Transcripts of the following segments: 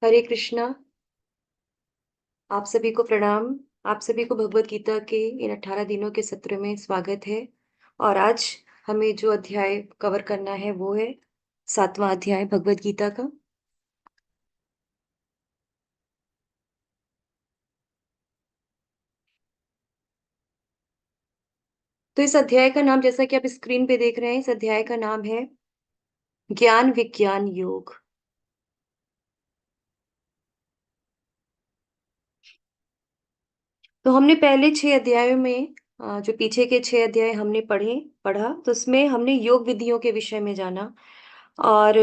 हरे कृष्णा। आप सभी को प्रणाम। आप सभी को भगवत गीता के इन 18 दिनों के सत्र में स्वागत है। और आज हमें जो अध्याय कवर करना है वो है 7वां अध्याय भगवत गीता का। तो इस अध्याय का नाम, जैसा कि आप स्क्रीन पे देख रहे हैं, इस अध्याय का नाम है ज्ञान विज्ञान योग। तो हमने पहले 6 अध्यायों में जो पीछे के 6 अध्याय हमने पढ़ा, तो उसमें हमने योग विधियों के विषय में जाना। और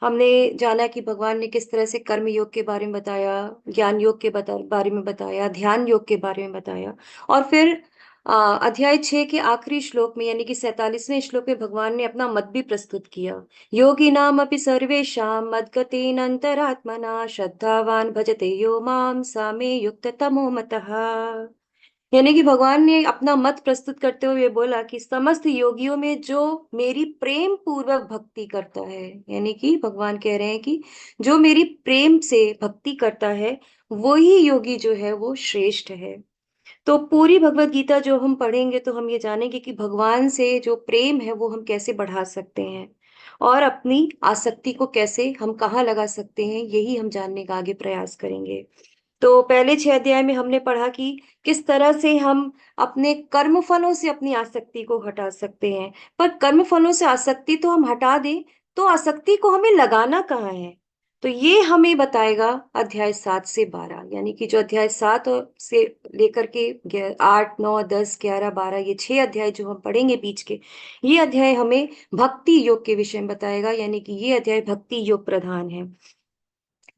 हमने जाना कि भगवान ने किस तरह से कर्म योग के बारे में बताया, ज्ञान योग के बारे में बताया, ध्यान योग के बारे में बताया। और फिर अध्याय 6 के आखिरी श्लोक में, यानी कि 47वें श्लोक में, भगवान ने अपना मत भी प्रस्तुत किया। योगिनाम अपि सर्वेषां मद्गतेन अंतरात्मना श्रद्धावान भजते यो माम सा मे युक्त तमो मतः। यानी कि भगवान ने अपना मत प्रस्तुत करते हुए बोला कि समस्त योगियों में जो मेरी प्रेम पूर्वक भक्ति करता है, यानी कि भगवान कह रहे हैं कि जो मेरी प्रेम से भक्ति करता है वो ही योगी जो है वो श्रेष्ठ है। तो पूरी भगवत गीता जो हम पढ़ेंगे तो हम ये जानेंगे कि भगवान से जो प्रेम है वो हम कैसे बढ़ा सकते हैं, और अपनी आसक्ति को कैसे हम कहाँ लगा सकते हैं, यही हम जानने का आगे प्रयास करेंगे। तो पहले 6 अध्याय में हमने पढ़ा कि किस तरह से हम अपने कर्म फलों से अपनी आसक्ति को हटा सकते हैं। पर कर्म फलों से आसक्ति तो हम हटा दें, तो आसक्ति को हमें लगाना कहाँ है? तो ये हमें बताएगा अध्याय 7 से 12, यानी कि जो अध्याय 7 से लेकर के 8, 9, 10, 11, 12, ये 6 अध्याय जो हम पढ़ेंगे बीच के, ये अध्याय हमें भक्ति योग के विषय में बताएगा, यानी कि ये अध्याय भक्ति योग प्रधान है।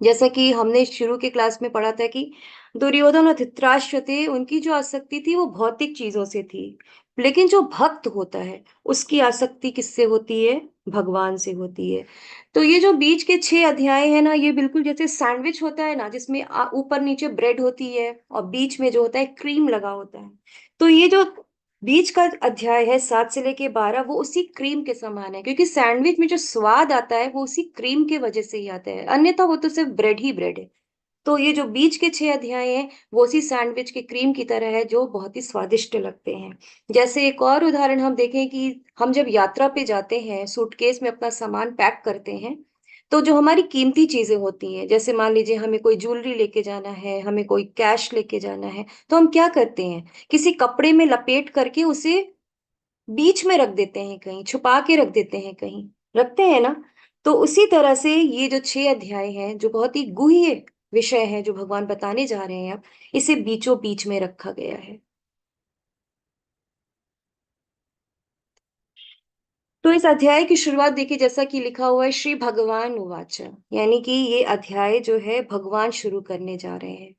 जैसा कि हमने शुरू के क्लास में पढ़ा था कि दुर्योधन और धृतराष्ट्र थे, उनकी जो आसक्ति थी वो भौतिक चीजों से थी। लेकिन जो भक्त होता है उसकी आसक्ति किससे होती है? भगवान से होती है। तो ये जो बीच के 6 अध्याय है ना, ये बिल्कुल जैसे सैंडविच होता है ना, जिसमें ऊपर नीचे ब्रेड होती है और बीच में जो होता है क्रीम लगा होता है। तो ये जो बीच का अध्याय है 7 से लेके 12, वो उसी क्रीम के समान है, क्योंकि सैंडविच में जो स्वाद आता है वो उसी क्रीम के वजह से ही आता है, अन्यथा वो तो सिर्फ ब्रेड ही ब्रेड है। तो ये जो बीच के 6 अध्याय हैं वो उसी सैंडविच के क्रीम की तरह है, जो बहुत ही स्वादिष्ट लगते हैं। जैसे एक और उदाहरण हम देखें कि हम जब यात्रा पे जाते हैं, सूटकेस में अपना सामान पैक करते हैं, तो जो हमारी कीमती चीजें होती हैं, जैसे मान लीजिए हमें कोई ज्वेलरी लेके जाना है, हमें कोई कैश लेके जाना है, तो हम क्या करते हैं? किसी कपड़े में लपेट करके उसे बीच में रख देते हैं, कहीं छुपा के रख देते हैं, कहीं रखते हैं ना। तो उसी तरह से ये जो 6 अध्याय हैं, जो बहुत ही गुह्य विषय है जो भगवान बताने जा रहे हैं, अब इसे बीचों बीच में रखा गया है। तो इस अध्याय की शुरुआत देखिए, जैसा कि लिखा हुआ है, श्री भगवान उवाच, यानी कि ये अध्याय जो है भगवान शुरू करने जा रहे हैं।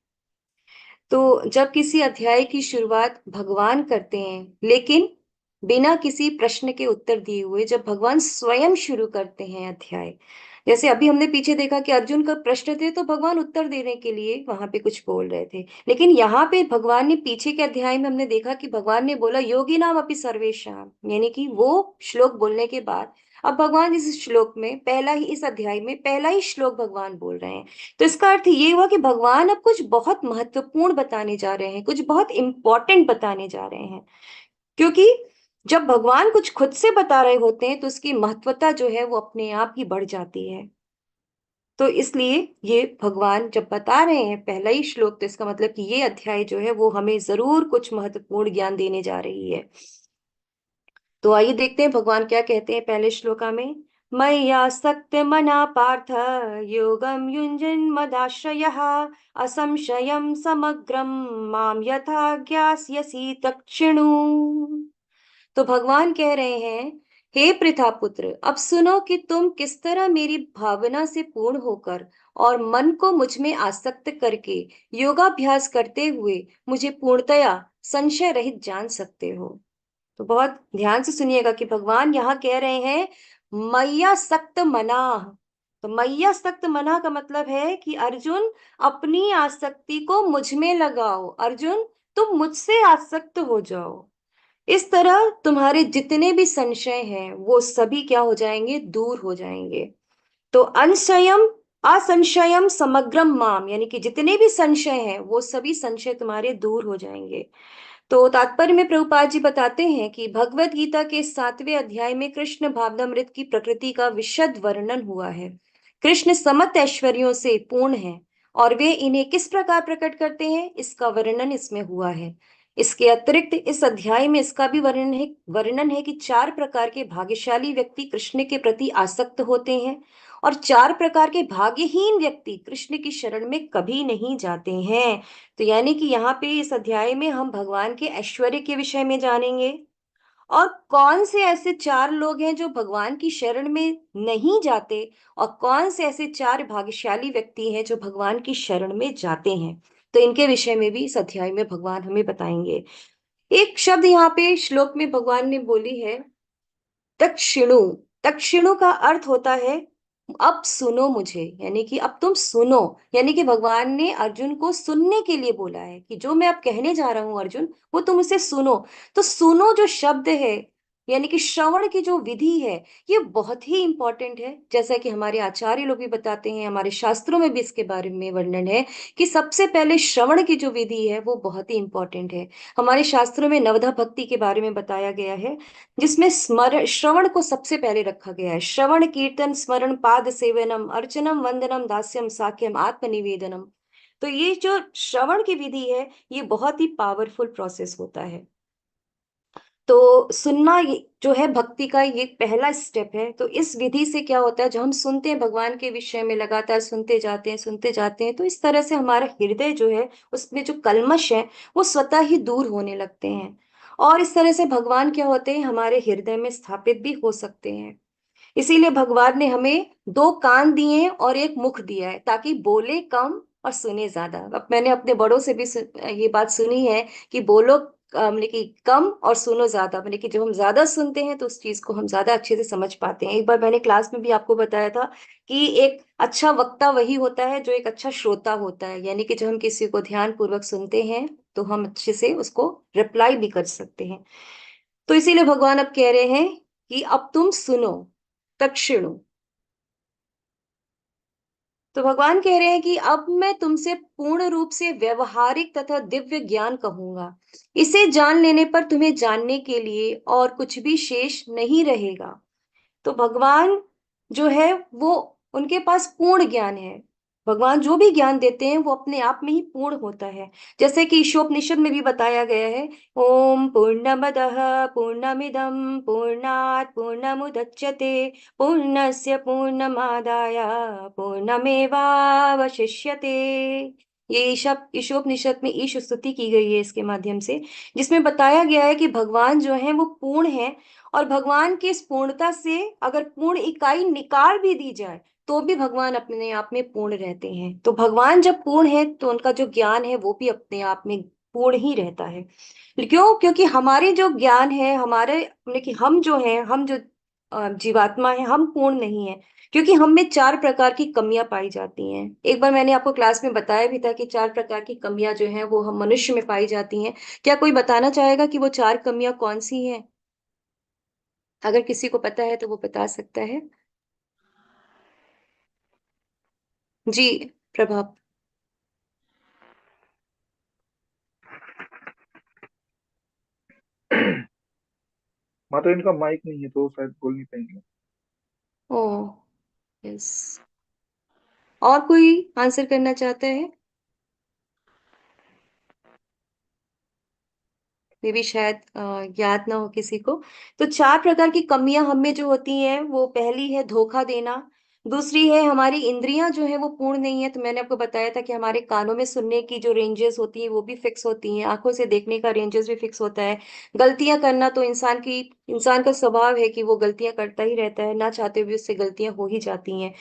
तो जब किसी अध्याय की शुरुआत भगवान करते हैं, लेकिन बिना किसी प्रश्न के उत्तर दिए हुए, जब भगवान स्वयं शुरू करते हैं अध्याय, जैसे अभी हमने पीछे देखा कि अर्जुन का प्रश्न थे तो भगवान उत्तर देने के लिए वहां पे कुछ बोल रहे थे, लेकिन यहाँ पे भगवान ने पीछे के अध्याय में हमने देखा कि भगवान ने बोला योगी नाम अपि सर्वेशम, यानी कि वो श्लोक बोलने के बाद अब भगवान इस श्लोक में पहला ही, इस अध्याय में पहला ही श्लोक भगवान बोल रहे हैं। तो इसका अर्थ ये हुआ कि भगवान अब कुछ बहुत महत्वपूर्ण बताने जा रहे हैं, कुछ बहुत इंपॉर्टेंट बताने जा रहे हैं। क्योंकि जब भगवान कुछ खुद से बता रहे होते हैं तो उसकी महत्वता जो है वो अपने आप ही बढ़ जाती है। तो इसलिए ये भगवान जब बता रहे हैं पहला ही श्लोक, तो इसका मतलब कि ये अध्याय जो है वो हमें जरूर कुछ महत्वपूर्ण ज्ञान देने जा रही है। तो आइए देखते हैं भगवान क्या कहते हैं पहले श्लोका में। मय्यासक्त मना पार्थ योगम युञ्जन मदाश्रयः असंशयं समग्रं माम यथा ज्ञास्यसि तच्छृणु। तो भगवान कह रहे हैं, हे पृथापुत्र, अब सुनो कि तुम किस तरह मेरी भावना से पूर्ण होकर और मन को मुझ में आसक्त करके योगाभ्यास करते हुए मुझे पूर्णतया संशय रहित जान सकते हो। तो बहुत ध्यान से सुनिएगा कि भगवान यहाँ कह रहे हैं मैया सक्त मना। तो मैया सक्त मना का मतलब है कि अर्जुन, अपनी आसक्ति को मुझ में लगाओ, अर्जुन तुम मुझसे आसक्त हो जाओ। इस तरह तुम्हारे जितने भी संशय हैं वो सभी क्या हो जाएंगे? दूर हो जाएंगे। तो अनसयम असंशयम समग्रम माम, यानी कि जितने भी संशय हैं वो सभी संशय तुम्हारे दूर हो जाएंगे। तो तात्पर्य में प्रभुपाद जी बताते हैं कि भगवत गीता के 7वें अध्याय में कृष्ण भावनामृत की प्रकृति का विशद वर्णन हुआ है। कृष्ण समस्त ऐश्वर्यों से पूर्ण है और वे इन्हें किस प्रकार प्रकट करते हैं इसका वर्णन इसमें हुआ है। इसके अतिरिक्त इस अध्याय में इसका भी वर्णन है कि 4 प्रकार के भाग्यशाली व्यक्ति कृष्ण के प्रति आसक्त होते हैं और 4 प्रकार के भाग्यहीन व्यक्ति कृष्ण की शरण में कभी नहीं जाते हैं। तो यानी कि यहाँ पे इस अध्याय में हम भगवान के ऐश्वर्य के विषय में जानेंगे और कौन से ऐसे 4 लोग हैं जो भगवान की शरण में नहीं जाते और कौन से ऐसे 4 भाग्यशाली व्यक्ति हैं जो भगवान की शरण में जाते हैं। तो इनके विषय में भी इस अध्याय में भगवान हमें बताएंगे। एक शब्द यहाँ पे श्लोक में भगवान ने बोली है, तक्षिणु। तक्षिणु का अर्थ होता है अब सुनो मुझे, यानी कि अब तुम सुनो। यानी कि भगवान ने अर्जुन को सुनने के लिए बोला है कि जो मैं अब कहने जा रहा हूं अर्जुन, वो तुम उसे सुनो। तो सुनो जो शब्द है, यानी कि श्रवण की जो विधि है, ये बहुत ही इंपॉर्टेंट है। जैसा कि हमारे आचार्य लोग भी बताते हैं, हमारे शास्त्रों में भी इसके बारे में वर्णन है कि सबसे पहले श्रवण की जो विधि है वो बहुत ही इंपॉर्टेंट है। हमारे शास्त्रों में नवधा भक्ति के बारे में बताया गया है, जिसमें स्मरण श्रवण को सबसे पहले रखा गया है। श्रवण कीर्तन स्मरण पाद सेवनम अर्चनम वंदनम दास्यम साख्यम आत्मनिवेदनम। तो ये जो श्रवण की विधि है, ये बहुत ही पावरफुल प्रोसेस होता है। तो सुनना जो है भक्ति का ये पहला स्टेप है। तो इस विधि से क्या होता है, जो हम सुनते हैं भगवान के विषय में, लगातार सुनते जाते हैं, तो इस तरह से हमारा हृदय जो है उसमें जो कल्मश है वो स्वतः ही दूर होने लगते हैं और इस तरह से भगवान क्या होते हैं हमारे हृदय में स्थापित भी हो सकते हैं। इसीलिए भगवान ने हमें 2 कान दिए हैं और एक मुख दिया है ताकि बोले कम और सुने ज्यादा। अब मैंने अपने बड़ों से भी ये बात सुनी है कि बोलो मतलब कि कम और सुनो ज्यादा। मतलब कि जब हम ज्यादा सुनते हैं तो उस चीज को हम ज्यादा अच्छे से समझ पाते हैं। एक बार मैंने क्लास में भी आपको बताया था कि एक अच्छा वक्ता वही होता है जो एक अच्छा श्रोता होता है। यानी कि जब हम किसी को ध्यान पूर्वक सुनते हैं तो हम अच्छे से उसको रिप्लाई भी कर सकते हैं। तो इसीलिए भगवान अब कह रहे हैं कि अब तुम सुनो, दक्षिणु। तो भगवान कह रहे हैं कि अब मैं तुमसे पूर्ण रूप से व्यवहारिक तथा दिव्य ज्ञान कहूंगा। इसे जान लेने पर तुम्हें जानने के लिए और कुछ भी शेष नहीं रहेगा। तो भगवान जो है वो, उनके पास पूर्ण ज्ञान है। भगवान जो भी ज्ञान देते हैं वो अपने आप में ही पूर्ण होता है। जैसे कि ईशोपनिषद में भी बताया गया है, ओम पूर्णमदः पूर्णमिदं पूर्णात् पूर्णमुदच्यते पूर्णस्य पूर्णमादाय पूर्णमेवावशिष्यते। ये ईशोपनिषद में ईश स्तुति की गई है इसके माध्यम से, जिसमें बताया गया है कि भगवान जो है वो पूर्ण है और भगवान की इस पूर्णता से अगर पूर्ण इकाई निकाल भी दी जाए तो भी भगवान अपने आप में पूर्ण रहते हैं। तो भगवान जब पूर्ण है तो उनका जो ज्ञान है वो भी अपने आप में पूर्ण ही रहता है। क्यों? क्योंकि हमारे जो ज्ञान है, हमारे मतलब कि हम जो हैं, हम जो जीवात्मा है, हम पूर्ण नहीं है क्योंकि हम में 4 प्रकार की कमियां पाई जाती हैं। एक बार मैंने आपको क्लास में बताया भी था कि 4 प्रकार की कमियां जो हैं वो हम मनुष्य में पाई जाती हैं। क्या कोई बताना चाहेगा कि वो 4 कमियां कौन सी हैं? अगर किसी को पता है तो वो बता सकता है। जी, प्रभाव। हाँ, तो इनका माइक नहीं है तो शायद बोल नहीं पाएंगे। ओ, यस। और कोई आंसर करना चाहता है? मे भी शायद याद ना हो किसी को। तो 4 प्रकार की कमियां हम में जो होती हैं, वो पहली है धोखा देना। दूसरी है हमारी इंद्रियां जो है वो पूर्ण नहीं है। तो मैंने आपको बताया था कि हमारे कानों में सुनने की जो रेंजेस होती है वो भी फिक्स होती हैं, आंखों से देखने का रेंजेस भी फिक्स होता है। गलतियां करना तो इंसान का स्वभाव है कि वो गलतियां करता ही रहता है, ना चाहते हुए भी उससे गलतियां हो ही जाती हैं।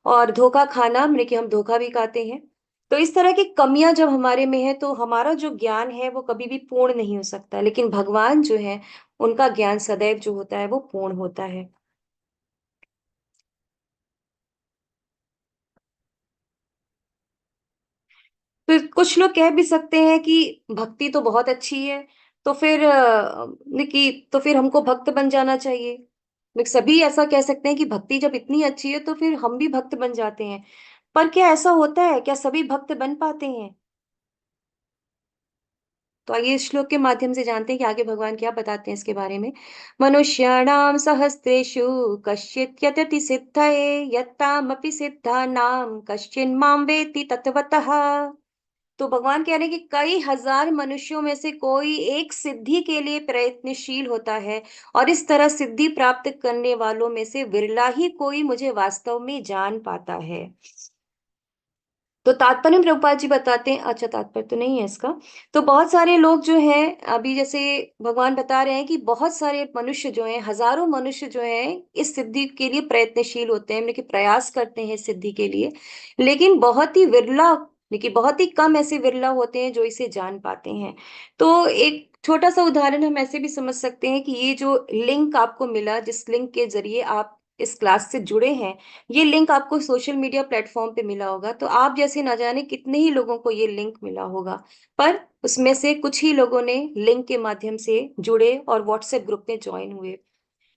और धोखा खाना मतलब कि हम धोखा भी खाते हैं। तो इस तरह की कमियां जब हमारे में है तो हमारा जो ज्ञान है वो कभी भी पूर्ण नहीं हो सकता। लेकिन भगवान जो है उनका ज्ञान सदैव जो होता है वो पूर्ण होता है। फिर कुछ लोग कह भी सकते हैं कि भक्ति तो बहुत अच्छी है, तो फिर तो फिर हमको भक्त बन जाना चाहिए। सभी ऐसा कह सकते हैं कि भक्ति जब इतनी अच्छी है तो फिर हम भी भक्त बन जाते हैं। पर क्या ऐसा होता है? क्या सभी भक्त बन पाते हैं? तो आइए इस श्लोक के माध्यम से जानते हैं कि आगे भगवान क्या बताते हैं इसके बारे में। मनुष्याणाम सहस्रेषु कश्चित् यतति सिद्धये यत्तामपि सिद्धानाम कश्चिन् माम वेत्ति तत्वतः। तो भगवान कह रहे हैं कि कई हजार मनुष्यों में से कोई एक सिद्धि के लिए प्रयत्नशील होता है, और इस तरह सिद्धि प्राप्त करने वालों में से विरला ही कोई मुझे वास्तव में जान पाता है। तो तात्पर्य में प्रभुपाद जी बताते हैं, अच्छा तात्पर्य तो नहीं है इसका। तो बहुत सारे लोग जो हैं, अभी जैसे भगवान बता रहे हैं कि बहुत सारे मनुष्य जो हैं, हजारों मनुष्य जो हैं इस सिद्धि के लिए प्रयत्नशील होते हैं, मतलब कि प्रयास करते हैं इस सिद्धि के लिए, लेकिन बहुत ही विरला, लेकिन बहुत ही कम ऐसे विरला होते हैं जो इसे जान पाते हैं। तो एक छोटा सा उदाहरण हम ऐसे भी समझ सकते हैं कि ये जो लिंक आपको मिला, जिस लिंक के जरिए आप इस क्लास से जुड़े हैं, ये लिंक आपको सोशल मीडिया प्लेटफॉर्म पे मिला होगा। तो आप जैसे ना जाने कितने ही लोगों को ये लिंक मिला होगा, पर उसमें से कुछ ही लोगों ने लिंक के माध्यम से जुड़े और व्हाट्सएप ग्रुप में ज्वाइन हुए।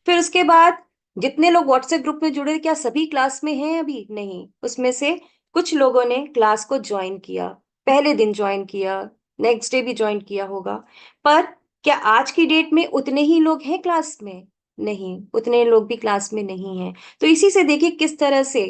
फिर उसके बाद जितने लोग व्हाट्सएप ग्रुप में जुड़े, क्या सभी क्लास में हैं? अभी नहीं, उसमें से कुछ लोगों ने क्लास को ज्वाइन किया, पहले दिन ज्वाइन किया, नेक्स्ट डे भी ज्वाइन किया होगा। पर क्या आज की डेट में उतने ही लोग हैं क्लास में? नहीं, उतने लोग भी क्लास में नहीं हैं। तो इसी से देखिए किस तरह से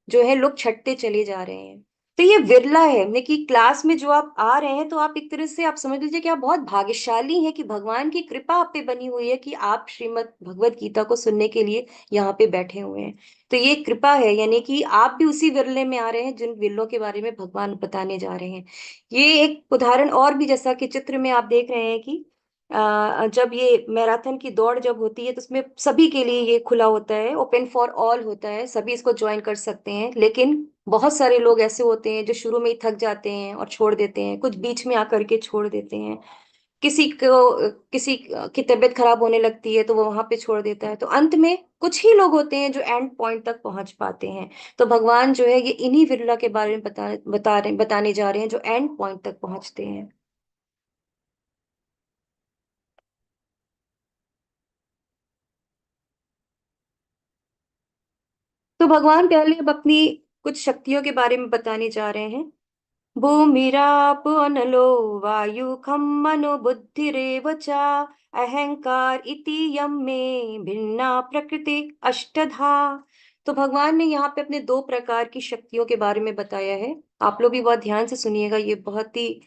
जो है लोग छटते चले जा रहे हैं। तो ये विरला है, यानी कि क्लास में जो आप आ रहे हैं, तो आप एक तरह से आप समझ लीजिए कि आप बहुत भाग्यशाली हैं कि भगवान की कृपा आप पे बनी हुई है कि आप श्रीमद् भगवत गीता को सुनने के लिए यहाँ पे बैठे हुए हैं। तो ये कृपा है, यानी कि आप भी उसी विरले में आ रहे हैं जिन विरलों के बारे में भगवान बताने जा रहे हैं। ये एक उदाहरण और भी, जैसा कि चित्र में आप देख रहे हैं कि जब ये मैराथन की दौड़ जब होती है, तो उसमें सभी के लिए ये खुला होता है, ओपन फॉर ऑल होता है, सभी इसको ज्वाइन कर सकते हैं। लेकिन बहुत सारे लोग ऐसे होते हैं जो शुरू में ही थक जाते हैं और छोड़ देते हैं, कुछ बीच में आकर के छोड़ देते हैं। किसी की तबीयत खराब होने लगती है तो वो वहां पे छोड़ देता है। तो अंत में कुछ ही लोग होते हैं जो एंड पॉइंट तक पहुंच पाते हैं। तो भगवान जो है ये इन्हीं विरला के बारे में बताने जा रहे हैं जो एंड पॉइंट तक पहुंचते हैं। तो भगवान पहले अब अपनी कुछ शक्तियों के बारे में बताने जा रहे हैं। भूमिराप अनलो वायु खम मनो बुद्धिरेव च अहंकार इति यम में भिन्ना प्रकृति अष्टधा। तो भगवान ने यहाँ पे अपने दो प्रकार की शक्तियों के बारे में बताया है। आप लोग भी बहुत ध्यान से सुनिएगा, ये बहुत ही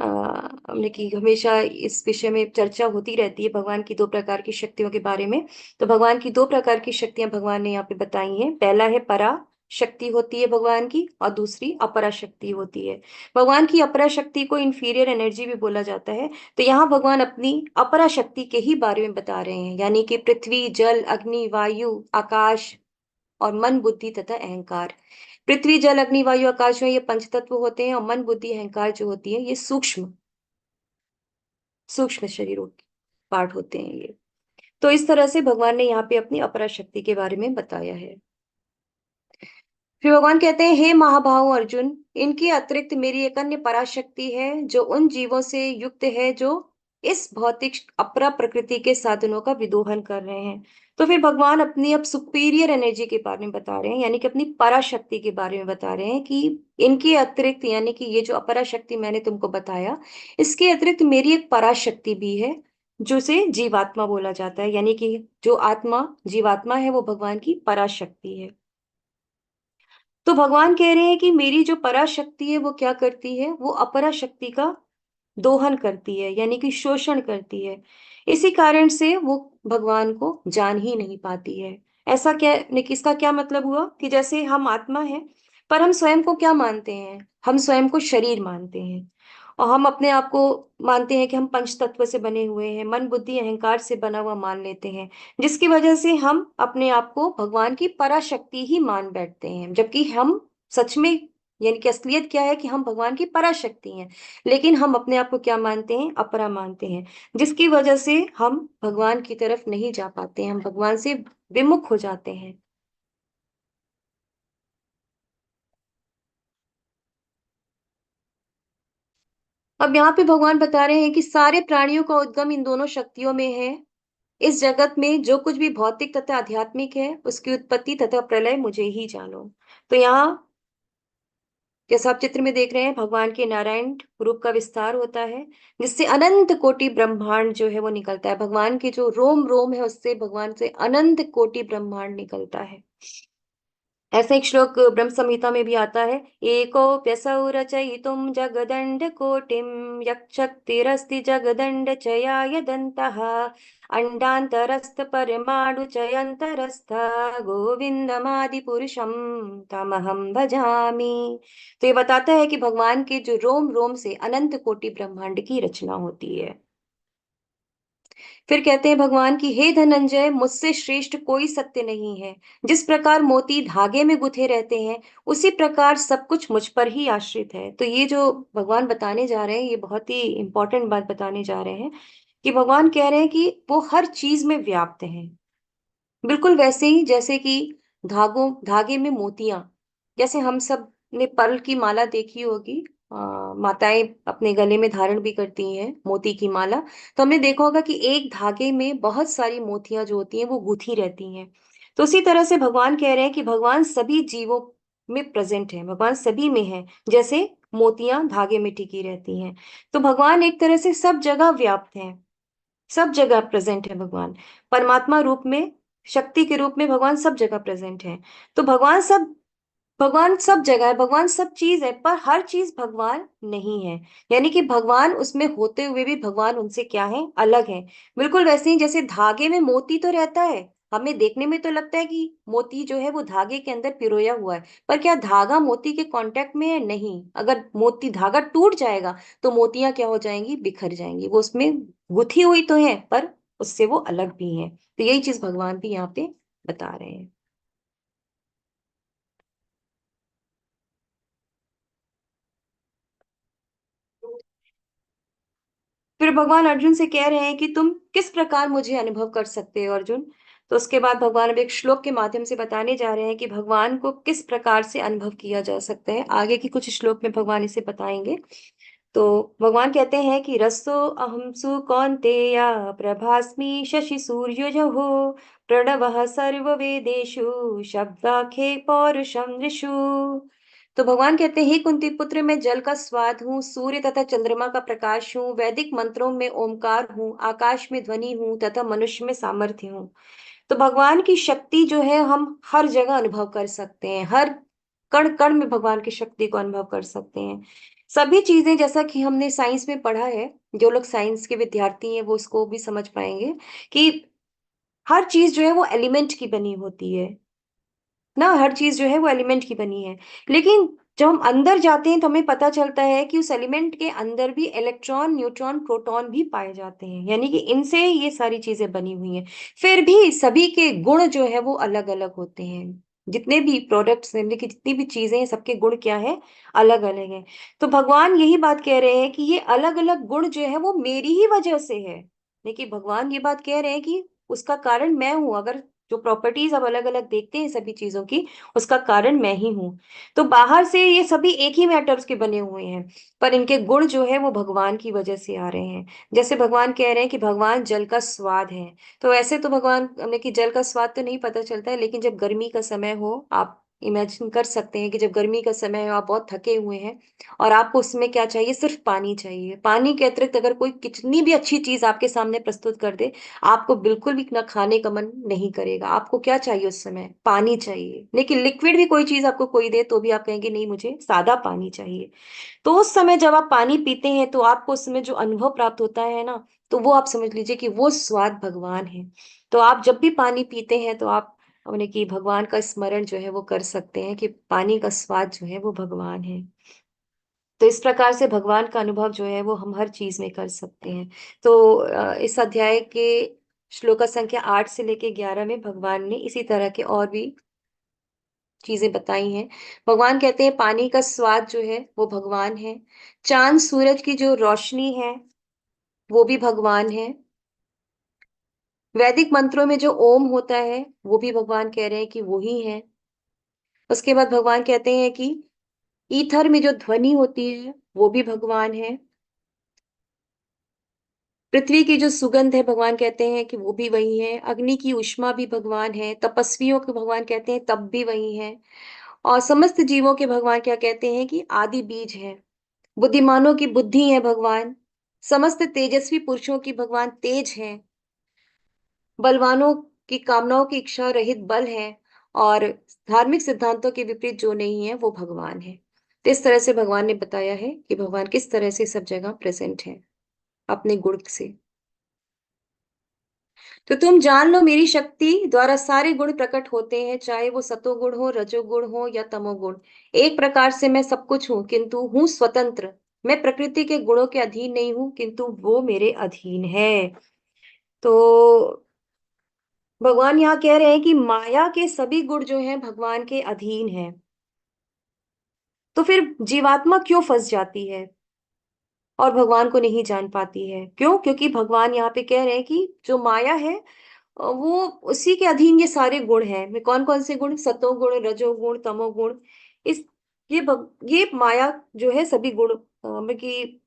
हमने की हमेशा इस विषय में चर्चा होती रहती है भगवान की दो प्रकार की शक्तियों के बारे में। तो भगवान की दो प्रकार की शक्तियां भगवान ने यहाँ पे बताई हैं। पहला है परा शक्ति होती है भगवान की, और दूसरी अपरा शक्ति होती है। भगवान की अपरा शक्ति को इंफीरियर एनर्जी भी बोला जाता है। तो यहाँ भगवान अपनी अपरा शक्ति के ही बारे में बता रहे हैं, यानी कि पृथ्वी, जल, अग्नि, वायु, आकाश और मन, बुद्धि तथा अहंकार। पृथ्वी, जल, अग्नि, वायु, आकाश में ये पंच तत्व होते हैं, और मन, बुद्धि, अहंकार जो होती है ये सूक्ष्म सूक्ष्म शरीरों के पार्ट होते हैं ये। तो इस तरह से भगवान ने यहाँ पे अपनी अपरा शक्ति के बारे में बताया है। फिर भगवान कहते हैं, हे महाबाहु अर्जुन, इनके अतिरिक्त मेरी एक अन्य पराशक्ति है जो उन जीवों से युक्त है जो इस भौतिक अपरा प्रकृति के साधनों का विदोहन कर रहे हैं। तो फिर भगवान अपनी अब सुपीरियर एनर्जी के बारे में बता रहे हैं, यानी कि अपनी पराशक्ति के बारे में बता रहे हैं कि इनके अतिरिक्त, यानी कि ये जो अपरा शक्ति मैंने तुमको बताया, इसके अतिरिक्त मेरी एक पराशक्ति भी है जो से जीवात्मा बोला जाता है, यानी कि जो आत्मा जीवात्मा है वो भगवान की पराशक्ति है। तो भगवान कह रहे हैं कि मेरी जो पराशक्ति है वो क्या करती है, वो अपरा शक्ति का दोहन करती है, यानी कि शोषण करती है। इसी कारण से वो भगवान को जान ही नहीं पाती है। ऐसा क्या, इसका क्या मतलब हुआ कि जैसे हम आत्मा हैं, पर हम स्वयं को क्या मानते हैं? हम स्वयं को शरीर मानते हैं, और हम अपने आप को मानते हैं कि हम पंच तत्व से बने हुए हैं, मन, बुद्धि, अहंकार से बना हुआ मान लेते हैं, जिसकी वजह से हम अपने आप को भगवान की पराशक्ति ही मान बैठते हैं, जबकि हम सच में, यानी कि असलियत क्या है कि हम भगवान की पराशक्ति हैं। लेकिन हम अपने आप को क्या मानते हैं? अपरा मानते हैं, जिसकी वजह से हम भगवान की तरफ नहीं जा पाते हैं, हम भगवान से विमुख हो जाते हैं। अब यहाँ पे भगवान बता रहे हैं कि सारे प्राणियों का उद्गम इन दोनों शक्तियों में है। इस जगत में जो कुछ भी भौतिक तथा आध्यात्मिक है, उसकी उत्पत्ति तथा प्रलय मुझे ही जानो। तो यहाँ जैसा आप चित्र में देख रहे हैं, भगवान के नारायण रूप का विस्तार होता है, जिससे अनंत कोटि ब्रह्मांड जो है वो निकलता है। भगवान के जो रोम रोम है उससे भगवान से अनंत कोटि ब्रह्मांड निकलता है। ऐसा एक श्लोक ब्रह्म संहिता में भी आता है, एकोप्यसौ रचयितुं जगदण्ड कोटिम यक्षक्तिरस्ति जगदण्ड चयाय दन्तः अंडान्तरस्थ परमाणु चयंतरस्थ गोविंदमादि पुरुषम तमहम भजामि। तो ये बताता है कि भगवान के जो रोम रोम से अनंत कोटि ब्रह्मांड की रचना होती है। फिर कहते हैं भगवान की, हे धनंजय, मुझसे श्रेष्ठ कोई सत्य नहीं है। जिस प्रकार मोती धागे में गुथे रहते हैं, उसी प्रकार सब कुछ मुझ पर ही आश्रित है। तो ये जो भगवान बताने जा रहे हैं, ये बहुत ही इंपॉर्टेंट बात बताने जा रहे हैं कि भगवान कह रहे हैं कि वो हर चीज में व्याप्त हैं। बिल्कुल वैसे ही जैसे कि धागे में मोतियां, जैसे हम सब ने पर्ल की माला देखी होगी, माताएं अपने गले में धारण भी करती हैं मोती की माला। तो हमने देखा होगा कि एक धागे में बहुत सारी मोतियां जो होती हैं वो गुथी रहती हैं। तो उसी तरह से भगवान कह रहे हैं कि भगवान सभी जीवों में प्रेजेंट है, भगवान सभी में है, जैसे मोतियां धागे में टिकी रहती हैं। तो भगवान एक तरह से सब जगह व्याप्त हैं, सब जगह प्रेजेंट है भगवान। परमात्मा रूप में, शक्ति के रूप में भगवान सब जगह प्रेजेंट है। तो भगवान सब जगह है, भगवान सब चीज है, पर हर चीज भगवान नहीं है। यानी कि भगवान उसमें होते हुए भी भगवान उनसे क्या है, अलग है। बिल्कुल वैसे ही जैसे धागे में मोती तो रहता है, हमें देखने में तो लगता है कि मोती जो है वो धागे के अंदर पिरोया हुआ है, पर क्या धागा मोती के कांटेक्ट में है? नहीं। अगर मोती धागा टूट जाएगा तो मोतियां क्या हो जाएंगी, बिखर जाएंगी। वो उसमें गुथी हुई तो है, पर उससे वो अलग भी है। तो यही चीज भगवान भी यहाँ पे बता रहे हैं। फिर भगवान अर्जुन से कह रहे हैं कि तुम किस प्रकार मुझे अनुभव कर सकते हो अर्जुन। तो उसके बाद भगवान अब एक श्लोक के माध्यम से बताने जा रहे हैं कि भगवान को किस प्रकार से अनुभव किया जा सकता है। आगे की कुछ श्लोक में भगवान इसे बताएंगे। तो भगवान कहते हैं कि रसो अहंसु कौन्तेय प्रभास्मि शशि सूर्योजहो प्रणवः सर्ववेदेषु शब्दाखे पौरुषं नृषु। तो भगवान कहते हैं, हे कुंती पुत्र, मैं जल का स्वाद हूँ, सूर्य तथा चंद्रमा का प्रकाश हूँ, वैदिक मंत्रों में ओमकार हूँ, आकाश में ध्वनि हूँ तथा मनुष्य में सामर्थ्य हूँ। तो भगवान की शक्ति जो है हम हर जगह अनुभव कर सकते हैं, हर कण कण में भगवान की शक्ति को अनुभव कर सकते हैं। सभी चीजें, जैसा कि हमने साइंस में पढ़ा है, जो लोग साइंस के विद्यार्थी हैं वो उसको भी समझ पाएंगे कि हर चीज जो है वो एलिमेंट की बनी होती है ना, हर चीज जो है वो एलिमेंट की बनी है। लेकिन जब हम अंदर जाते हैं तो हमें पता चलता है कि उस एलिमेंट के अंदर भी इलेक्ट्रॉन, न्यूट्रॉन, प्रोटॉन भी पाए जाते हैं, यानी कि इनसे ये सारी चीजें बनी हुई हैं। फिर भी सभी के गुण जो है वो अलग अलग होते हैं। जितने भी प्रोडक्ट्स हैं, कि जितनी भी चीजें हैं, सबके गुण क्या है, अलग अलग हैं। तो भगवान यही बात कह रहे हैं कि ये अलग अलग गुण जो है वो मेरी ही वजह से है। लेकिन भगवान ये बात कह रहे हैं कि उसका कारण मैं हूं। अगर जो प्रॉपर्टीज अब अलग अलग देखते हैं सभी चीजों की, उसका कारण मैं ही हूँ। तो बाहर से ये सभी एक ही मैटर्स के बने हुए हैं, पर इनके गुण जो है वो भगवान की वजह से आ रहे हैं। जैसे भगवान कह रहे हैं कि भगवान जल का स्वाद है। तो ऐसे तो भगवान, हमें कि जल का स्वाद तो नहीं पता चलता है, लेकिन जब गर्मी का समय हो, आप इमेजिन कर सकते हैं कि जब गर्मी का समय हो, आप बहुत थके हुए हैं और आपको उसमें क्या चाहिए, सिर्फ पानी चाहिए। पानी के अतिरिक्त अगर कोई कितनी भी अच्छी चीज आपके सामने प्रस्तुत कर दे, आपको बिल्कुल भी ना खाने का मन नहीं करेगा। आपको क्या चाहिए उस समय, पानी चाहिए। लेकिन लिक्विड भी कोई चीज आपको कोई दे तो भी आप कहेंगे नहीं, मुझे सादा पानी चाहिए। तो उस समय जब आप पानी पीते हैं तो आपको उसमें जो अनुभव प्राप्त होता है ना, तो वो आप समझ लीजिए कि वो स्वाद भगवान है। तो आप जब भी पानी पीते हैं तो आप अपने की भगवान का स्मरण जो है वो कर सकते हैं कि पानी का स्वाद जो है वो भगवान है। तो इस प्रकार से भगवान का अनुभव जो है वो हम हर चीज में कर सकते हैं। तो इस अध्याय के श्लोका संख्या 8 से लेके 11 में भगवान ने इसी तरह के और भी चीजें बताई हैं। भगवान कहते हैं पानी का स्वाद जो है वो भगवान है। चांद सूरज की जो रोशनी है वो भी भगवान है। वैदिक मंत्रों में जो ओम होता है वो भी भगवान कह रहे हैं कि वो ही है। उसके बाद भगवान कहते हैं कि ईथर में जो ध्वनि होती है वो भी भगवान है। पृथ्वी की जो सुगंध है, भगवान कहते हैं कि वो भी वही है। अग्नि की ऊष्मा भी भगवान है। तपस्वियों को भगवान कहते हैं तप भी वही है। और समस्त जीवों के भगवान क्या कहते हैं कि आदि बीज है। बुद्धिमानों की बुद्धि है भगवान। समस्त तेजस्वी पुरुषों की भगवान तेज है। बलवानों की कामनाओं की इच्छा रहित बल है। और धार्मिक सिद्धांतों के विपरीत जो नहीं है वो भगवान है। तो इस तरह से भगवान ने बताया है कि भगवान किस तरह से सब जगह प्रेजेंट है अपने गुण से। तो तुम जान लो मेरी शक्ति द्वारा सारे गुण प्रकट होते हैं, चाहे वो सतोगुण हो, रजोगुण हो या तमोगुण। एक प्रकार से मैं सब कुछ हूं, किंतु हूं स्वतंत्र। मैं प्रकृति के गुणों के अधीन नहीं हूं, किंतु वो मेरे अधीन है। तो भगवान यहाँ कह रहे हैं कि माया के सभी गुण जो हैं भगवान के अधीन है। तो फिर जीवात्मा क्यों फंस जाती है और भगवान को नहीं जान पाती है? क्यों? क्योंकि भगवान यहाँ पे कह रहे हैं कि जो माया है वो उसी के अधीन ये सारे गुण हैं। में कौन कौन से गुण? सतोगुण, रजोगुण, तमोगुण। इस ये माया जो है सभी गुण में की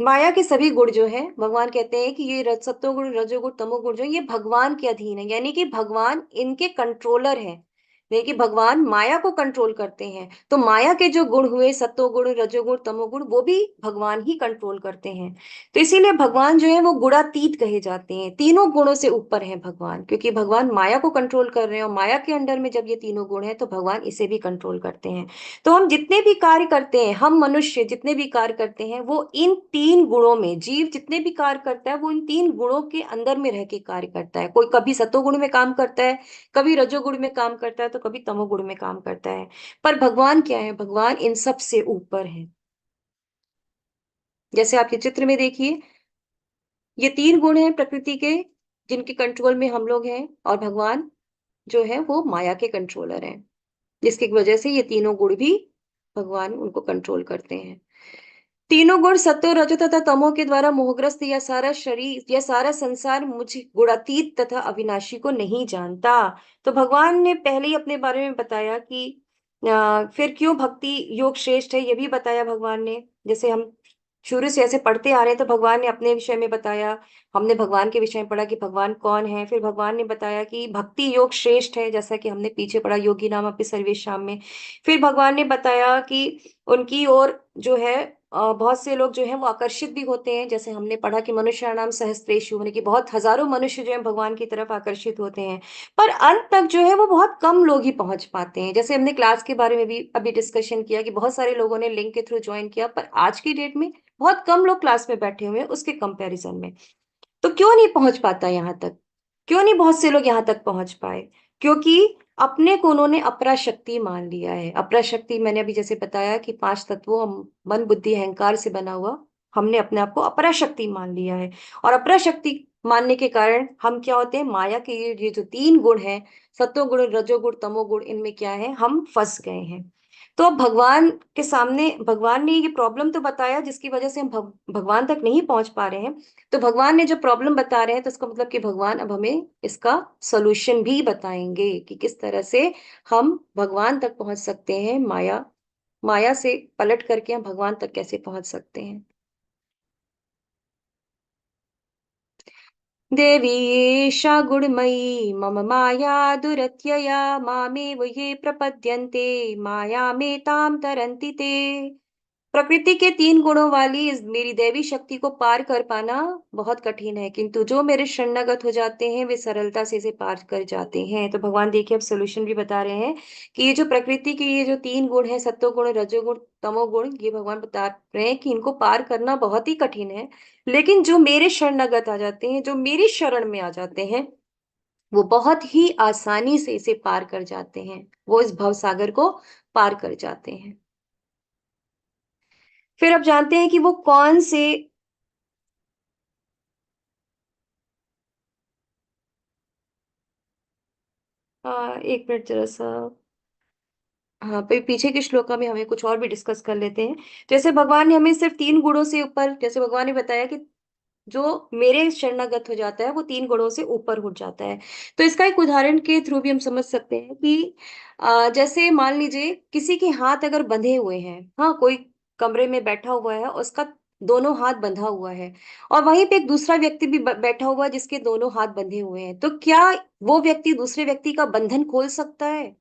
माया के सभी गुण जो है भगवान कहते हैं कि ये सत्वगुण, रजोगुण, तमोगुण जो है ये भगवान के अधीन है, यानी कि भगवान इनके कंट्रोलर है। यानी कि भगवान माया को कंट्रोल करते हैं। तो माया के जो गुण हुए सत्वगुण, रजोगुण, तमोगुण वो भी भगवान ही कंट्रोल करते हैं। तो इसीलिए भगवान जो है वो गुणातीत कहे जाते हैं। तीनों गुणों से ऊपर है भगवान, क्योंकि भगवान माया को कंट्रोल कर रहे हैं और माया के अंडर में जब ये तीनों गुण है तो भगवान इसे भी कंट्रोल करते हैं। तो हम जितने भी कार्य करते हैं, हम मनुष्य जितने भी कार्य करते हैं वो इन तीन गुणों में, जीव जितने भी कार्य करता है वो इन तीन गुणों के अंदर में रह के कार्य करता है। कोई कभी सतोगुण में काम करता है, कभी रजोगुण में काम करता है, तो कभी तमोगुण में काम करता है। पर भगवान क्या है? भगवान इन सब से ऊपर है। जैसे आप ये चित्र में देखिए, ये तीन गुण हैं प्रकृति के जिनके कंट्रोल में हम लोग हैं, और भगवान जो है वो माया के कंट्रोलर हैं, जिसकी वजह से ये तीनों गुण भी भगवान उनको कंट्रोल करते हैं। तीनों गुण सत्व, रजो तथा तमो के द्वारा मोहग्रस्त यह सारा शरीर, यह सारा संसार मुझ गुणातीत तथा अविनाशी को नहीं जानता। तो भगवान ने पहले ही अपने बारे में बताया कि फिर क्यों भक्ति योग श्रेष्ठ है, ये भी बताया भगवान ने। जैसे हम शुरू से ऐसे पढ़ते आ रहे हैं तो भगवान ने अपने विषय में बताया। हमने भगवान के विषय में पढ़ा कि भगवान कौन है, फिर भगवान ने बताया कि भक्ति योग श्रेष्ठ है, जैसा कि हमने पीछे पढ़ा योगी नाम अपि सर्वेशाम में। फिर भगवान ने बताया कि उनकी ओर जो है बहुत से लोग जो हैं वो आकर्षित भी होते हैं, जैसे हमने पढ़ा कि मनुष्याणाम सहस्त्रेषु, यानी कि बहुत हजारों मनुष्य जो है भगवान की तरफ आकर्षित होते हैं। पर अंत तक जो है वो बहुत कम लोग ही पहुंच पाते हैं। जैसे हमने क्लास के बारे में भी अभी डिस्कशन किया कि बहुत सारे लोगों ने लिंक के थ्रू ज्वाइन किया, पर आज की डेट में बहुत कम लोग क्लास में बैठे हुए हैं उसके कंपैरिजन में। तो क्यों नहीं पहुंच पाता यहाँ तक? क्यों नहीं बहुत से लोग यहाँ तक पहुंच पाए? क्योंकि अपने को उन्होंने अपरा शक्ति मान लिया है। अपरा शक्ति मैंने अभी जैसे बताया कि पांच तत्वों मन बुद्धि अहंकार से बना हुआ, हमने अपने आप को अपरा शक्ति मान लिया है। और अपरा शक्ति मानने के कारण हम क्या होते हैं? माया के ये जो तीन गुण हैं, सत्वगुण, रजोगुण, तमोगुण, इनमें क्या है? हम फंस गए हैं। तो अब भगवान के सामने भगवान ने ये प्रॉब्लम तो बताया जिसकी वजह से हम भगवान तक नहीं पहुंच पा रहे हैं। तो भगवान ने जो प्रॉब्लम बता रहे हैं तो इसका मतलब कि भगवान अब हमें इसका सॉल्यूशन भी बताएंगे कि किस तरह से हम भगवान तक पहुंच सकते हैं। माया माया से पलट करके हम भगवान तक कैसे पहुंच सकते हैं। देवी एषा गुणमयी मम माया दुरत्यया, मामेव ये प्रपद्यन्ते मायामेतां तरन्ति ते। प्रकृति के तीन गुणों वाली इस मेरी दैवी शक्ति को पार कर पाना बहुत कठिन है, किंतु जो मेरे शरणागत हो जाते हैं वे सरलता से इसे पार कर जाते हैं। तो भगवान देखिए अब सोल्यूशन भी बता रहे हैं कि ये जो प्रकृति के ये जो तीन गुण है, सत्वगुण, रजोगुण, तमोगुण, ये भगवान बता रहे हैं कि इनको पार करना बहुत ही कठिन है। लेकिन जो मेरे शरणागत आ जाते हैं, जो मेरी शरण में आ जाते हैं, वो बहुत ही आसानी से इसे पार कर जाते हैं। वो इस भव सागर को पार कर जाते हैं। फिर अब जानते हैं कि वो कौन से एक मिनट जरा सा। हाँ, पीछे के श्लोका में हमें कुछ और भी डिस्कस कर लेते हैं। जैसे भगवान ने हमें सिर्फ तीन गुणों से ऊपर, जैसे भगवान ने बताया कि जो मेरे शरणागत हो जाता है वो तीन गुणों से ऊपर उठ जाता है। तो इसका एक उदाहरण के थ्रू भी हम समझ सकते हैं कि जैसे मान लीजिए किसी के हाथ अगर बंधे हुए हैं, हाँ, कोई कमरे में बैठा हुआ है, उसका दोनों हाथ बंधा हुआ है, और वहीं पे एक दूसरा व्यक्ति भी बैठा हुआ है जिसके दोनों हाथ बंधे हुए हैं, तो क्या वो व्यक्ति दूसरे व्यक्ति का बंधन खोल सकता है?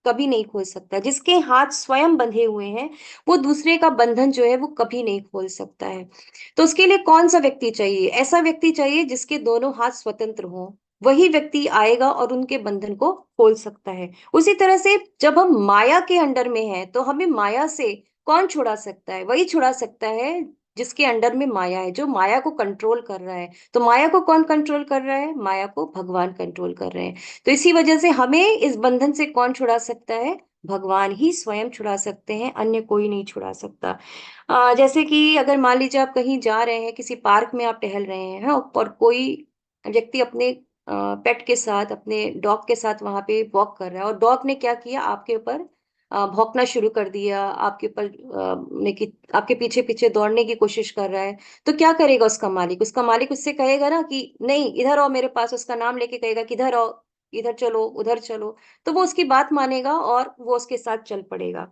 कभी नहीं खोल सकता। जिसके हाथ स्वयं बंधे हुए हैं वो दूसरे का बंधन जो है वो कभी नहीं खोल सकता है। तो उसके लिए कौन सा व्यक्ति चाहिए? ऐसा व्यक्ति चाहिए जिसके दोनों हाथ स्वतंत्र हों। वही व्यक्ति आएगा और उनके बंधन को खोल सकता है। उसी तरह से जब हम माया के अंडर में हैं तो हमें माया से कौन छुड़ा सकता है? वही छुड़ा सकता है जिसके अंडर में माया है, जो माया को कंट्रोल कर रहा है। तो माया को कौन कंट्रोल कर रहा है? माया को भगवान कंट्रोल कर रहे हैं। तो इसी वजह से हमें इस बंधन से कौन छुड़ा सकता है? भगवान ही स्वयं छुड़ा सकते हैं, अन्य कोई नहीं छुड़ा सकता। जैसे कि अगर मान लीजिए आप कहीं जा रहे हैं, किसी पार्क में आप टहल रहे हैं, हाँ, और कोई व्यक्ति अपने पेट के साथ, अपने डॉग के साथ वहां पे वॉक कर रहा है, और डॉग ने क्या किया, आपके ऊपर भौंकना शुरू कर दिया, आपके ऊपर आपके पीछे पीछे दौड़ने की कोशिश कर रहा है। तो क्या करेगा उसका मालिक? उसका मालिक उससे कहेगा ना कि नहीं, इधर आओ मेरे पास। उसका नाम लेके कहेगा कि इधर आओ, इधर चलो, उधर चलो। तो वो उसकी बात मानेगा और वो उसके साथ चल पड़ेगा।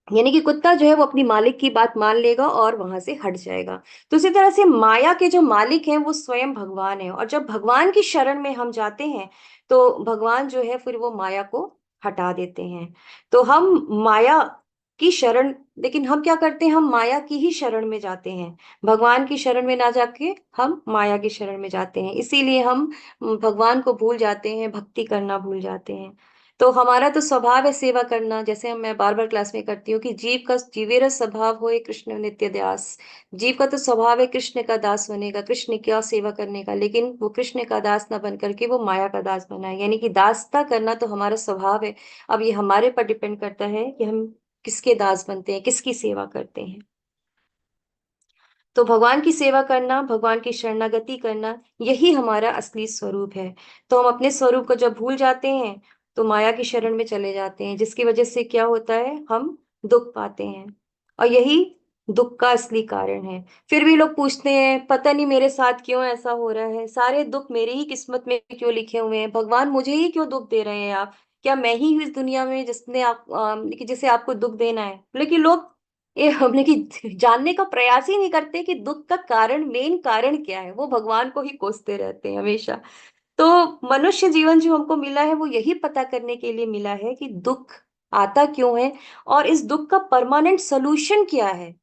यानी कि कुत्ता जो है वो अपनी मालिक की बात मान लेगा और वहां से हट जाएगा। तो उसी तरह से माया के जो मालिक हैं वो स्वयं भगवान है, और जब भगवान की शरण में हम जाते हैं तो भगवान जो है फिर वो माया को हटा देते हैं। तो हम माया की शरण, लेकिन हम क्या करते हैं? हम माया की ही शरण में जाते हैं। भगवान की शरण में ना जाके हम माया की शरण में जाते हैं। इसीलिए हम भगवान को भूल जाते हैं, भक्ति करना भूल जाते हैं। तो हमारा तो स्वभाव है सेवा करना, जैसे हम मैं बार बार क्लास में करती हूँ कि जीव का जीवेर स्वभाव होए कृष्ण नित्य दास। जीव का तो स्वभाव है कृष्ण का दास होने का, कृष्ण की सेवा करने का, लेकिन वो कृष्ण का दास ना बन करके वो माया का दास बना है। यानी कि दासता करना तो हमारा स्वभाव है। अब ये हमारे पर डिपेंड करता है कि हम किसके दास बनते हैं, किसकी सेवा करते हैं। तो भगवान की सेवा करना, भगवान की शरणागति करना, यही हमारा असली स्वरूप है। तो हम अपने स्वरूप को जब भूल जाते हैं तो माया की शरण में चले जाते हैं, जिसकी वजह से क्या होता है? हम दुख पाते हैं, और यही दुख का असली कारण है। फिर भी लोग पूछते हैं पता नहीं मेरे साथ क्यों ऐसा हो रहा है, सारे दुख मेरी ही किस्मत में क्यों लिखे हुए हैं, भगवान मुझे ही क्यों दुख दे रहे हैं आप? क्या मैं ही हूँ इस दुनिया में जिसने कि जिसे आपको दुख देना है? लेकिन लोग ये हमने कि जानने का प्रयास ही नहीं करते कि दुख का कारण, मेन कारण क्या है। वो भगवान को ही कोसते रहते हैं हमेशा। तो मनुष्य जीवन जो हमको मिला है वो यही पता करने के लिए मिला है कि दुख आता क्यों है, और इस दुख का परमानेंट सोल्यूशन क्या है।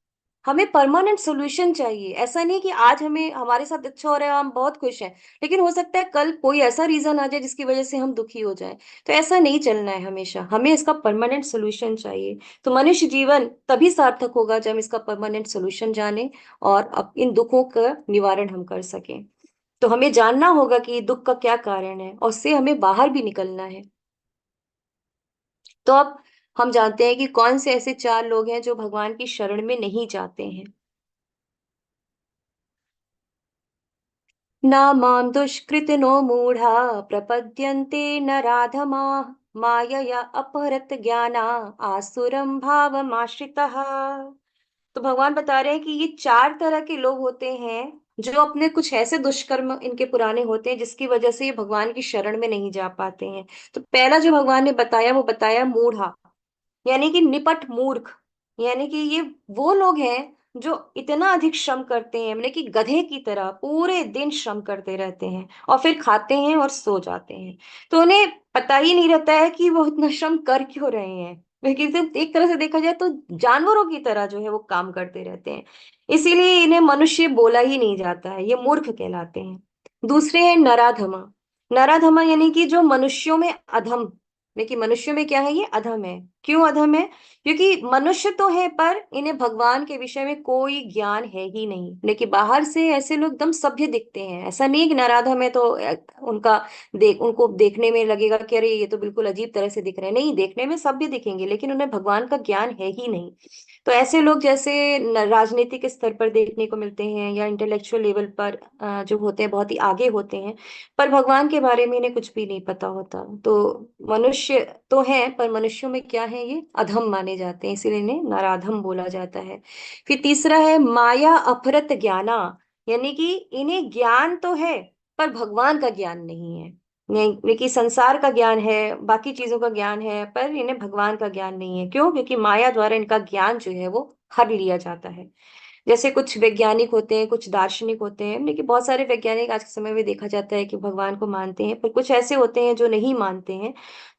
हमें परमानेंट सोल्यूशन चाहिए। ऐसा नहीं कि आज हमें हमारे साथ अच्छा हो रहा है, हम बहुत खुश हैं, लेकिन हो सकता है कल कोई ऐसा रीजन आ जाए जिसकी वजह से हम दुखी हो जाएं। तो ऐसा नहीं चलना है हमेशा, हमें इसका परमानेंट सोल्यूशन चाहिए। तो मनुष्य जीवन तभी सार्थक होगा जब हम इसका परमानेंट सोल्यूशन जाने और अब इन दुखों का निवारण हम कर सकें। तो हमें जानना होगा कि दुख का क्या कारण है और उससे हमें बाहर भी निकलना है। तो अब हम जानते हैं कि कौन से ऐसे चार लोग हैं जो भगवान की शरण में नहीं जाते हैं। न मां दुष्कृतिनो मूढ़ा प्रपद्यन्ते नराधमाः मायया अपहृत ज्ञाना आसुरं भावमाश्रितः। तो भगवान बता रहे हैं कि ये चार तरह के लोग होते हैं जो अपने कुछ ऐसे दुष्कर्म इनके पुराने होते हैं जिसकी वजह से ये भगवान की शरण में नहीं जा पाते हैं। तो पहला जो भगवान ने बताया वो बताया मूढ़ा, यानी कि निपट मूर्ख। यानी कि ये वो लोग हैं जो इतना अधिक श्रम करते हैं, यानी कि गधे की तरह पूरे दिन श्रम करते रहते हैं और फिर खाते हैं और सो जाते हैं। तो उन्हें पता ही नहीं रहता है कि वो इतना श्रम कर क्यों रहे हैं। लेकिन सिर्फ एक तरह से देखा जाए तो जानवरों की तरह जो है वो काम करते रहते हैं। इसीलिए इन्हें मनुष्य बोला ही नहीं जाता है, ये मूर्ख कहलाते हैं। दूसरे हैं नराधमा। नराधमा यानी कि जो मनुष्यों में अधम, लेकिन मनुष्यों में क्या है? ये अधम है। क्यों अधम है? क्योंकि मनुष्य तो है पर इन्हें भगवान के विषय में कोई ज्ञान है ही नहीं। लेकिन बाहर से ऐसे लोग एकदम सभ्य दिखते हैं। ऐसा नहीं है कि नराधम है तो उनका उनको देखने में लगेगा कि अरे ये तो बिल्कुल अजीब तरह से दिख रहे हैं। नहीं, देखने में सभ्य दिखेंगे लेकिन उन्हें भगवान का ज्ञान है ही नहीं। तो ऐसे लोग जैसे राजनीतिक स्तर पर देखने को मिलते हैं या इंटेलेक्चुअल लेवल पर जो होते हैं बहुत ही आगे होते हैं, पर भगवान के बारे में इन्हें कुछ भी नहीं पता होता। तो मनुष्य तो है पर मनुष्यों में क्या है? ये अधम माने जाते हैं, इसीलिए इन्हें नराधम बोला जाता है। फिर तीसरा है माया अपहृत ज्ञाना, यानी कि इन्हें ज्ञान तो है पर भगवान का ज्ञान नहीं है। नहीं, कि संसार का ज्ञान है, बाकी चीजों का ज्ञान है, पर इन्हें भगवान का ज्ञान नहीं है। क्यों? क्योंकि माया द्वारा इनका ज्ञान जो है वो हर लिया जाता है। जैसे कुछ वैज्ञानिक होते हैं, कुछ दार्शनिक होते हैं, लेकिन बहुत सारे वैज्ञानिक आज के समय में देखा जाता है कि भगवान को मानते हैं, पर कुछ ऐसे होते हैं जो नहीं मानते हैं।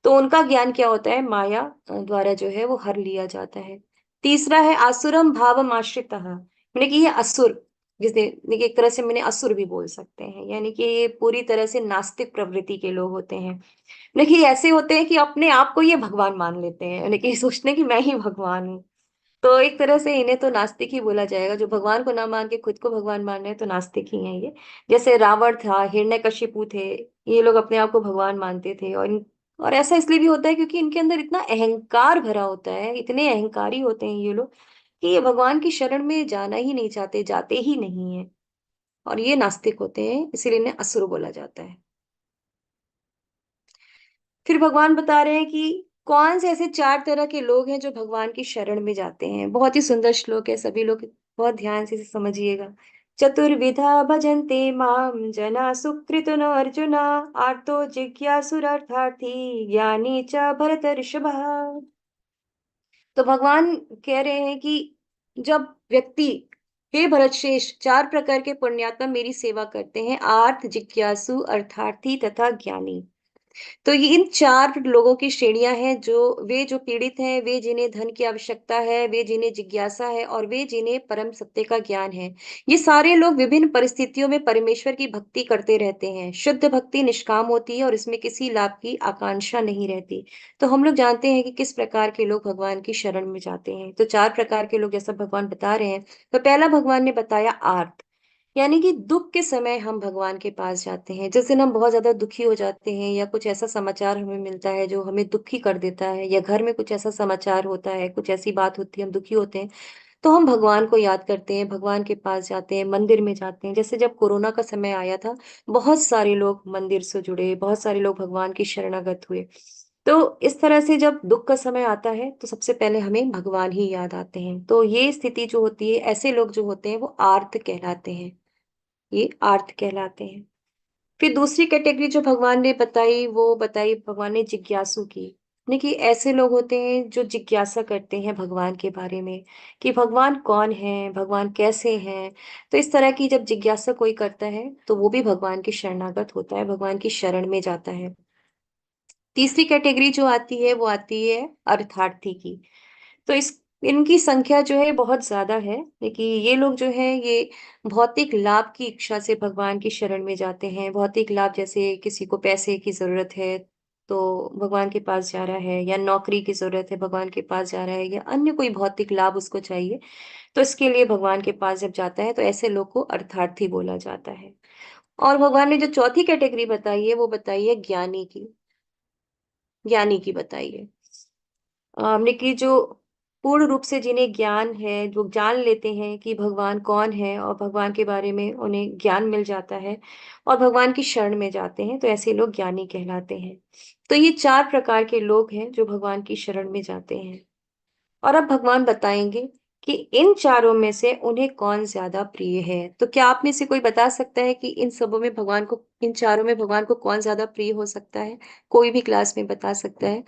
तो उनका ज्ञान क्या होता है, माया द्वारा जो है वो हर लिया जाता है। तीसरा है आसुरम भावम आश्रितः, यानी कि ये असुर, जिसे देखिए एक तरह से मैंने असुर भी बोल सकते हैं, यानी कि ये पूरी तरह से नास्तिक प्रवृत्ति के लोग होते हैं। देखिए ऐसे होते हैं कि अपने आप को ये भगवान मान लेते हैं, यानी कि सोचते हैं कि मैं ही भगवान हूँ। तो एक तरह से इन्हें तो नास्तिक ही बोला जाएगा, जो भगवान को ना मान के खुद को भगवान मान रहे हैं, तो नास्तिक ही हैं ये। जैसे रावण था, हिरण्यकशिपु थे, ये लोग अपने आप को भगवान मानते थे। और ऐसा इसलिए भी होता है क्योंकि इनके अंदर इतना अहंकार भरा होता है, इतने अहंकारी होते हैं ये लोग, कि ये भगवान की शरण में जाना ही नहीं चाहते, जाते ही नहीं है। और ये नास्तिक होते हैं, इसीलिए इन्हें असुर बोला जाता है। फिर भगवान बता रहे हैं कि कौन से ऐसे चार तरह के लोग हैं जो भगवान की शरण में जाते हैं। बहुत ही सुंदर श्लोक है, सभी लोग बहुत ध्यान से इसे समझिएगा। चतुर्विधा भजन्ते माम जना सुकृतो न अर्जुना, आर्तो जिज्ञासुरर्थार्थी ज्ञानी च भरतर्षभः। तो भगवान कह रहे हैं कि जब व्यक्ति, हे भरतश्रेष्ठ, चार प्रकार के पुण्यात्मा मेरी सेवा करते हैं, आर्त, जिज्ञासु, अर्थार्थी तथा ज्ञानी। तो ये इन चार लोगों की श्रेणियां हैं, जो पीड़ित हैं, वे जिन्हें धन की आवश्यकता है, वे जिन्हें जिज्ञासा है, और वे जिन्हें परम सत्य का ज्ञान है। ये सारे लोग विभिन्न परिस्थितियों में परमेश्वर की भक्ति करते रहते हैं। शुद्ध भक्ति निष्काम होती है और इसमें किसी लाभ की आकांक्षा नहीं रहती। तो हम लोग जानते हैं कि किस प्रकार के लोग भगवान की शरण में जाते हैं। तो चार प्रकार के लोग जैसा भगवान बता रहे हैं। तो पहला भगवान ने बताया आर्त, यानी कि दुख के समय हम भगवान के पास जाते हैं। जिस दिन हम बहुत ज्यादा दुखी हो जाते हैं, या कुछ ऐसा समाचार हमें मिलता है जो हमें दुखी कर देता है, या घर में कुछ ऐसा समाचार होता है, कुछ ऐसी बात होती है, हम दुखी होते हैं, तो हम भगवान को याद करते हैं, भगवान के पास जाते हैं, मंदिर में जाते हैं। जैसे जब कोरोना का समय आया था, बहुत सारे लोग मंदिर से जुड़े, बहुत सारे लोग भगवान की शरणागत हुए। तो इस तरह से जब दुख का समय आता है, तो सबसे पहले हमें भगवान ही याद आते हैं। तो ये स्थिति जो होती है, ऐसे लोग जो होते हैं वो आर्त कहलाते हैं, ये आर्त कहलाते हैं। फिर दूसरी कैटेगरी जो भगवान ने बताई, वो बताई भगवान ने जिज्ञासु की। यानी कि ऐसे लोग होते हैं जो जिज्ञासा करते हैं भगवान के बारे में, कि भगवान कौन है, भगवान कैसे हैं। तो इस तरह की जब जिज्ञासा कोई करता है, तो वो भी भगवान की शरणागत होता है, भगवान की शरण में जाता है। तीसरी कैटेगरी जो आती है, वो आती है अर्थार्थी की। तो इस इनकी संख्या जो है बहुत ज्यादा है, लेकिन ये लोग जो है ये भौतिक लाभ की इच्छा से भगवान की शरण में जाते हैं। भौतिक लाभ, जैसे किसी को पैसे की जरूरत है तो भगवान के पास जा रहा है, या नौकरी की जरूरत है भगवान के पास जा रहा है, या अन्य कोई भौतिक लाभ उसको चाहिए, तो इसके लिए भगवान के पास जब जाता है, तो ऐसे लोग को अर्थार्थी बोला जाता है। और भगवान ने जो चौथी कैटेगरी बताई है, वो बताई है ज्ञानी की। ज्ञानी की बताई है, हमने कि जो पूर्ण रूप से जिन्हें ज्ञान है, जो जान लेते हैं कि भगवान कौन है, और भगवान के बारे में उन्हें ज्ञान मिल जाता है, और भगवान की शरण में जाते हैं, तो ऐसे लोग ज्ञानी कहलाते हैं। तो ये चार प्रकार के लोग हैं जो भगवान की शरण में जाते हैं। और अब भगवान बताएंगे कि इन चारों में से उन्हें कौन ज्यादा प्रिय है। तो क्या आप में से कोई बता सकता है कि इन सबों में भगवान को, इन चारों में भगवान को कौन ज्यादा प्रिय हो सकता है? कोई भी क्लास में बता सकता है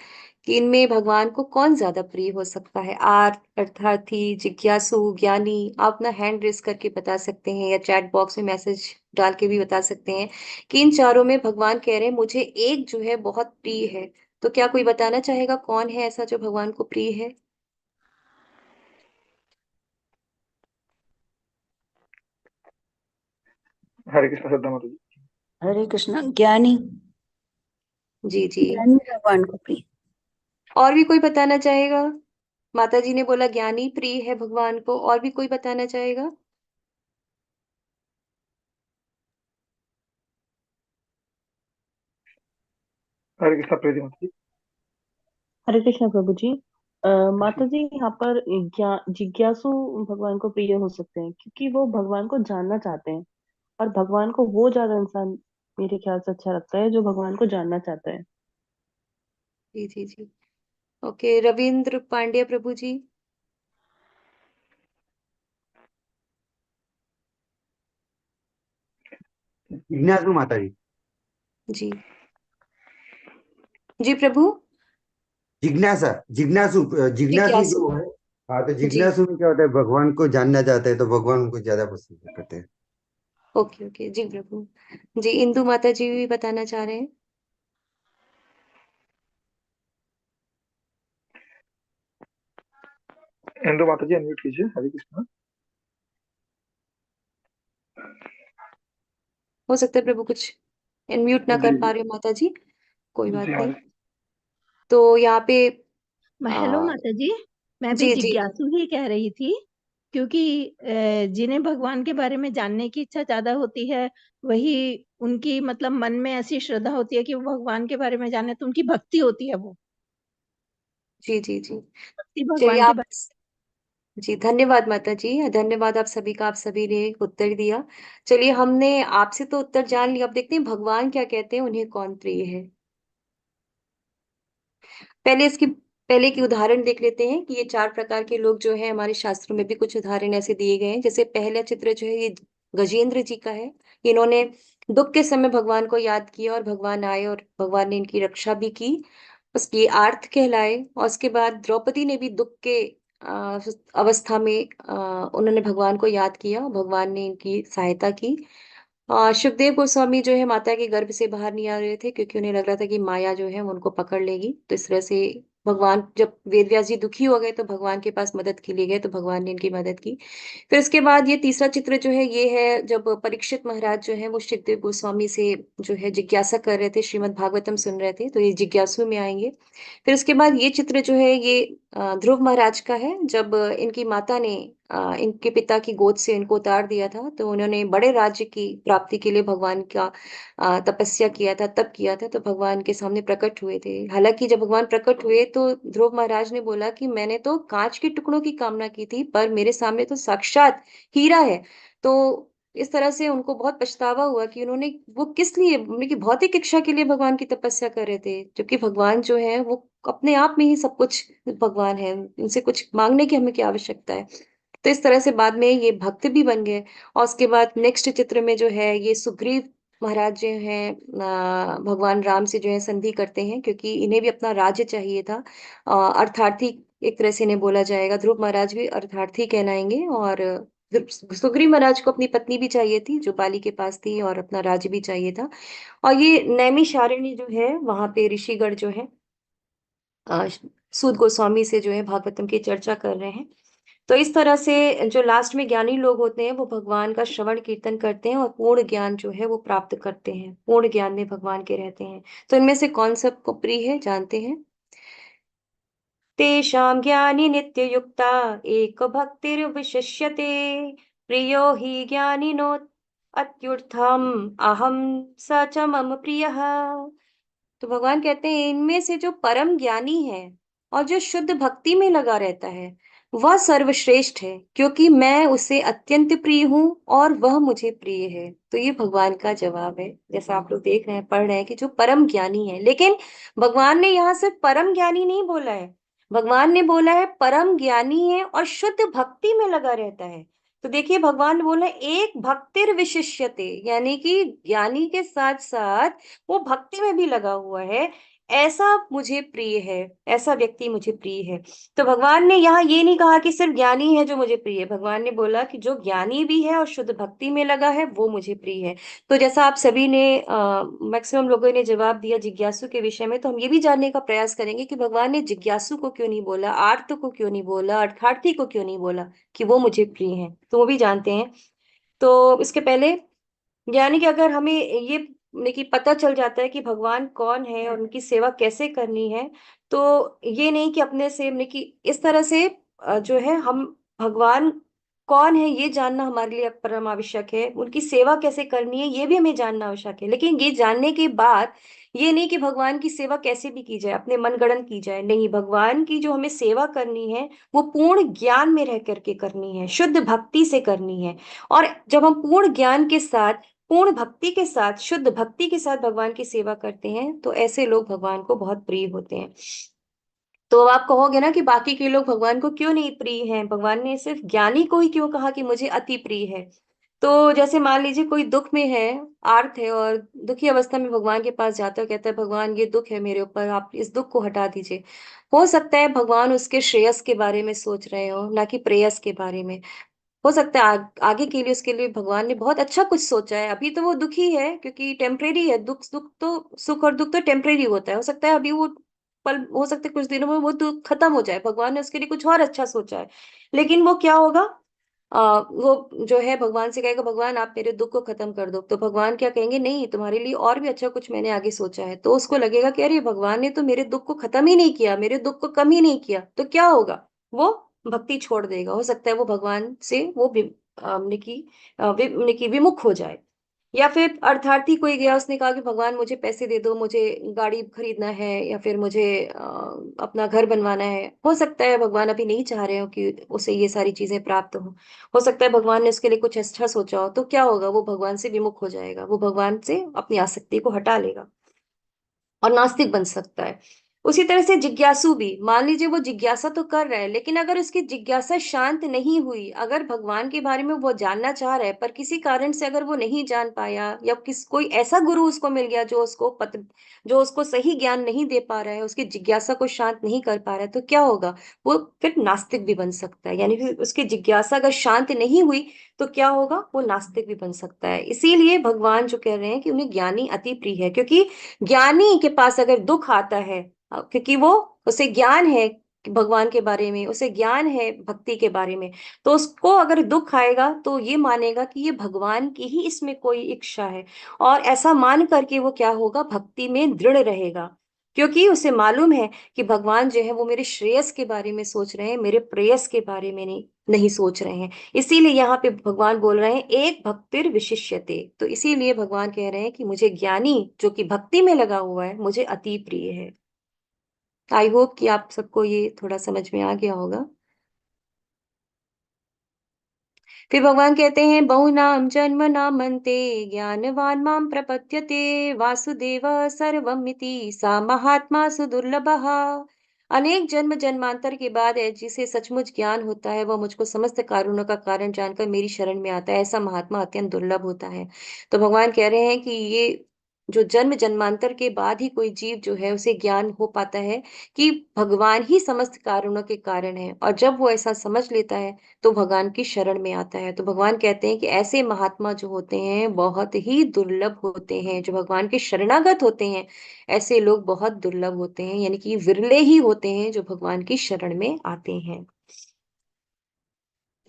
कि इनमें भगवान को कौन ज्यादा प्रिय हो सकता है? आर्थ, अर्थार्थी, जिज्ञासु, ज्ञानी। आप अपना हैंड रेस करके बता सकते हैं, या चैट बॉक्स में मैसेज डाल के भी बता सकते हैं कि इन चारों में भगवान कह रहे हैं मुझे एक जो है बहुत प्रिय है। तो क्या कोई बताना चाहेगा कौन है ऐसा जो भगवान को प्रिय है? हरे कृष्ण श्रद्धा माता जी। हरे कृष्णा, ज्ञानी। जी जी। ज्ञानी भगवान को प्रिय। और भी कोई बताना चाहेगा? माता जी ने बोला ज्ञानी प्रिय है भगवान को, और भी कोई बताना चाहेगा? हरे कृष्ण प्रीति माता जी। हरे कृष्णा प्रभु जी। जी। माता जी, यहाँ पर जिज्ञासु भगवान को प्रिय हो सकते हैं क्योंकि वो भगवान को जानना चाहते हैं। और भगवान को वो ज्यादा इंसान मेरे ख्याल से अच्छा लगता है जो भगवान को जानना चाहता है। जी जी जी। ओके, रविंद्र पांड्या प्रभु जी। जिज्ञासु माता जी। जी जी प्रभु। जिज्ञासा, जिज्ञासु, जिज्ञासु जिज्ञासु। जो है। हाँ, तो जी। जिज्ञासु में क्या होता है, भगवान को जानना चाहते हैं तो भगवान उनको ज्यादा पसंद करते हैं। ओके ओके जी प्रभु। जी, इंदु माता जी भी बताना चाह रहे हैं। इंदु माता जी अनम्यूट कीजिए। हरे कृष्णा। हो सकता है प्रभु कुछ अनम्यूट ना कर जी पा जी रहे हो माता जी, कोई जी बात हाँ। नहीं। तो यहाँ पे हेलो आ, माता जी, मैं भी जी जी जी जिज्ञासु ही कह रही थी, क्योंकि जिन्हें भगवान के बारे में जानने की इच्छा ज्यादा होती है, वही उनकी मतलब मन में ऐसी श्रद्धा होती है कि वो भगवान के बारे में जाने, तो उनकी भक्ति होती है, वो जी जी जी। भक्ति चलिए भगवान के आप, बारे जी धन्यवाद माता जी, धन्यवाद आप सभी का, आप सभी ने उत्तर दिया। चलिए हमने आपसे तो उत्तर जान लिया, अब देखते हैं भगवान क्या कहते हैं, उन्हें कौन प्रिय है। पहले की उदाहरण देख लेते हैं कि ये 4 प्रकार के लोग जो है, हमारे शास्त्रों में भी कुछ उदाहरण ऐसे दिए गए हैं। जैसे पहला चित्र जो है ये गजेंद्र जी का है। इन्होंने दुख के समय भगवान को याद किया और भगवान आए और भगवान ने इनकी रक्षा भी की। उसकी आर्त कहलाए। और उसके बाद द्रौपदी ने भी दुख के अवस्था में उन्होंने भगवान को याद किया, भगवान ने इनकी सहायता की। सुखदेव गोस्वामी जो है माता के गर्भ से बाहर नहीं आ रहे थे, क्योंकि उन्हें लग रहा था कि माया जो है वो उनको पकड़ लेगी। तो इस तरह से भगवान, जब वेद व्यास जी दुखी हो गए तो भगवान के पास मदद के लिए गए, तो भगवान ने इनकी मदद की। फिर इसके बाद ये तीसरा चित्र जो है ये है जब परीक्षित महाराज जो है वो सुखदेव गोस्वामी से जो है जिज्ञासा कर रहे थे, श्रीमद् भागवतम सुन रहे थे, तो ये जिज्ञासु में आएंगे। फिर उसके बाद ये चित्र जो है ये ध्रुव महाराज का है। जब इनकी माता ने इनके पिता की गोद से इनको उतार दिया था, तो उन्होंने बड़े राज्य की प्राप्ति के लिए भगवान का तपस्या किया था, तप किया था, तो भगवान के सामने प्रकट हुए थे। हालांकि जब भगवान प्रकट हुए तो ध्रुव महाराज ने बोला कि मैंने तो कांच के टुकड़ों की कामना की थी, पर मेरे सामने तो साक्षात हीरा है। तो इस तरह से उनको बहुत पछतावा हुआ कि उन्होंने वो किस लिए, उनकी भौतिक इच्छा के लिए भगवान की तपस्या कर रहे थे, जबकि भगवान जो है वो अपने आप में ही सब कुछ भगवान है, उनसे कुछ मांगने की हमें क्या आवश्यकता है। तो इस तरह से बाद में ये भक्त भी बन गए। और उसके बाद नेक्स्ट चित्र में जो है ये सुग्रीव महाराज जो हैं भगवान राम से जो है संधि करते हैं, क्योंकि इन्हें भी अपना राज्य चाहिए था। अर्थार्थी एक तरह से इन्हें बोला जाएगा, ध्रुव महाराज भी अर्थार्थी कहलाएंगे। और सुग्रीव महाराज को अपनी पत्नी भी चाहिए थी जो बाली के पास थी, और अपना राज्य भी चाहिए था। और ये नैमिषारण्य जो है वहां पे ऋषिगण जो है सूत गोस्वामी से जो है भागवतम की चर्चा कर रहे हैं। तो इस तरह से जो लास्ट में ज्ञानी लोग होते हैं वो भगवान का श्रवण कीर्तन करते हैं और पूर्ण ज्ञान जो है वो प्राप्त करते हैं, पूर्ण ज्ञान में भगवान के रहते हैं। तो इनमें से कौन सबको प्रिय है जानते हैं। तेषां ज्ञानी नित्ययुक्ता एक भक्तिर्विशिष्यते, प्रियो हि ज्ञानिनो अत्युत्थम अहम स च मम प्रियः। तो भगवान कहते हैं इनमें से जो परम ज्ञानी है और जो शुद्ध भक्ति में लगा रहता है वह सर्वश्रेष्ठ है, क्योंकि मैं उसे अत्यंत प्रिय हूँ और वह मुझे प्रिय है। तो ये भगवान का जवाब है। जैसा आप लोग देख रहे हैं, पढ़ रहे हैं कि जो परम ज्ञानी है, लेकिन भगवान ने यहाँ सिर्फ परम ज्ञानी नहीं बोला है, भगवान ने बोला है परम ज्ञानी है और शुद्ध भक्ति में लगा रहता है। तो देखिए भगवान ने बोला एक भक्तिर विशिष्यते, यानी कि ज्ञानी के साथ साथ वो भक्ति में भी लगा हुआ है, ऐसा मुझे प्रिय है, ऐसा व्यक्ति मुझे प्रिय है। तो भगवान ने यहाँ ये नहीं कहा कि सिर्फ ज्ञानी है जो मुझे प्रिय है, भगवान ने बोला कि जो ज्ञानी भी है और शुद्ध भक्ति में लगा है वो मुझे प्रिय है। तो जैसा आप सभी ने मैक्सिमम लोगों ने जवाब दिया जिज्ञासु के विषय में, तो हम ये भी जानने का प्रयास करेंगे कि भगवान ने जिज्ञासु को क्यों नहीं बोला, आर्त को क्यों नहीं बोला, अर्थार्थी को क्यों नहीं बोला कि वो मुझे प्रिय है, तो वो भी जानते हैं। तो इसके पहले यानी कि अगर हमें ये कि पता चल जाता है कि भगवान कौन है और उनकी सेवा कैसे करनी है, तो ये नहीं कि अपने से कि इस तरह से जो है हम भगवान कौन है ये जानना हमारे लिए परम आवश्यक है, उनकी सेवा कैसे करनी है ये भी हमें जानना आवश्यक है। लेकिन ये जानने के बाद ये नहीं कि भगवान की सेवा कैसे भी की जाए, अपने मनगढ़ंत की जाए, नहीं, भगवान की जो हमें सेवा करनी है वो पूर्ण ज्ञान में रह करके करनी है, शुद्ध भक्ति से करनी है। और जब हम पूर्ण ज्ञान के साथ, पूर्ण भक्ति के साथ, शुद्ध भक्ति के साथ भगवान की सेवा करते हैं, तो ऐसे लोग भगवान को बहुत प्रिय होते हैं। तो अब आप कहोगे ना कि बाकी के लोग भगवान को क्यों नहीं प्रिय हैं, भगवान ने सिर्फ ज्ञानी को ही क्यों कहा कि मुझे अति प्रिय है। तो जैसे मान लीजिए कोई दुख में है, आर्त है, और दुखी अवस्था में भगवान के पास जाता है, कहता है भगवान ये दुख है मेरे ऊपर, आप इस दुख को हटा दीजिए। हो सकता है भगवान उसके श्रेयस के बारे में सोच रहे हो, ना कि प्रेयस के बारे में। हो सकता है आगे के लिए उसके लिए भगवान ने बहुत अच्छा कुछ सोचा है। अभी तो वो दुखी है क्योंकि टेम्परेरी है, दुख दुख तो, सुख और दुख तो टेम्परेरी होता है। हो सकता है अभी वो पल, हो सकता है कुछ दिनों में वो दुख खत्म हो जाए, भगवान ने उसके लिए कुछ और अच्छा सोचा है, लेकिन वो क्या होगा, वो जो है भगवान से कहेगा भगवान आप मेरे दुख को खत्म कर दो, तो भगवान क्या कहेंगे, नहीं तुम्हारे लिए और भी अच्छा कुछ मैंने आगे सोचा है। तो उसको लगेगा कि अरे भगवान ने तो मेरे दुख को खत्म ही नहीं किया, मेरे दुख को कम ही नहीं किया, तो क्या होगा, वो भक्ति छोड़ देगा, हो सकता है वो भगवान से वो विमुख हो जाए। या फिर अर्थार्थी कोई गया, उसने कहा कि भगवान मुझे पैसे दे दो, मुझे गाड़ी खरीदना है, या फिर मुझे अपना घर बनवाना है, हो सकता है भगवान अभी नहीं चाह रहे हो कि उसे ये सारी चीजें प्राप्त हो सकता है भगवान ने उसके लिए कुछ अच्छा सोचा हो, तो क्या होगा, वो भगवान से विमुख हो जाएगा, वो भगवान से अपनी आसक्ति को हटा लेगा और नास्तिक बन सकता है। उसी तरह से जिज्ञासु भी, मान लीजिए वो जिज्ञासा तो कर रहा है, लेकिन अगर उसकी जिज्ञासा शांत नहीं हुई, अगर भगवान के बारे में वो जानना चाह रहा है पर किसी कारण से अगर वो नहीं जान पाया, या कोई ऐसा गुरु उसको मिल गया जो उसको सही ज्ञान नहीं दे पा रहा है, उसकी जिज्ञासा को शांत नहीं कर पा रहा है, तो क्या होगा, वो फिर नास्तिक भी बन सकता है। यानी फिर उसकी जिज्ञासा अगर शांत नहीं हुई तो क्या होगा, वो नास्तिक भी बन सकता है। इसीलिए भगवान जो कह रहे हैं कि उन्हें ज्ञानी अति प्रिय है, क्योंकि ज्ञानी के पास अगर दुख आता है, क्योंकि वो उसे ज्ञान है भगवान के बारे में, उसे ज्ञान है भक्ति के बारे में, तो उसको अगर दुख आएगा तो ये मानेगा कि ये भगवान की ही इसमें कोई इच्छा है, और ऐसा मान करके वो क्या होगा, भक्ति में दृढ़ रहेगा, क्योंकि उसे मालूम है कि भगवान जो है वो मेरे श्रेयस के बारे में सोच रहे हैं, मेरे प्रेयस के बारे में नहीं सोच रहे हैं। इसीलिए यहाँ पे भगवान बोल रहे हैं एक भक्तिर विशिष्यते, तो इसीलिए भगवान कह रहे हैं कि मुझे ज्ञानी जो कि भक्ति में लगा हुआ है मुझे अति प्रिय है। आई होप कि आप सबको ये थोड़ा समझ में आ गया होगा। फिर भगवान कहते हैं बहुनाम जन्म नामन्ते ज्ञानवान माम प्रपद्यते वासुदेव सर्वमिति सा महात्मा सुदुर्लभः। अनेक जन्म जन्मांतर के बाद जिसे सचमुच ज्ञान होता है वह मुझको समस्त कारणों का कारण जानकर मेरी शरण में आता है, ऐसा महात्मा अत्यंत दुर्लभ होता है। तो भगवान कह रहे हैं कि ये जो जन्म जन्मांतर के बाद ही कोई जीव जो है उसे ज्ञान हो पाता है कि भगवान ही समस्त कारणों के कारण है, और जब वो ऐसा समझ लेता है तो भगवान की शरण में आता है। तो भगवान कहते हैं कि ऐसे महात्मा जो होते हैं बहुत ही दुर्लभ होते हैं, जो भगवान के शरणागत होते हैं, ऐसे लोग बहुत दुर्लभ होते हैं, यानी कि विरले ही होते हैं जो भगवान की शरण में आते हैं।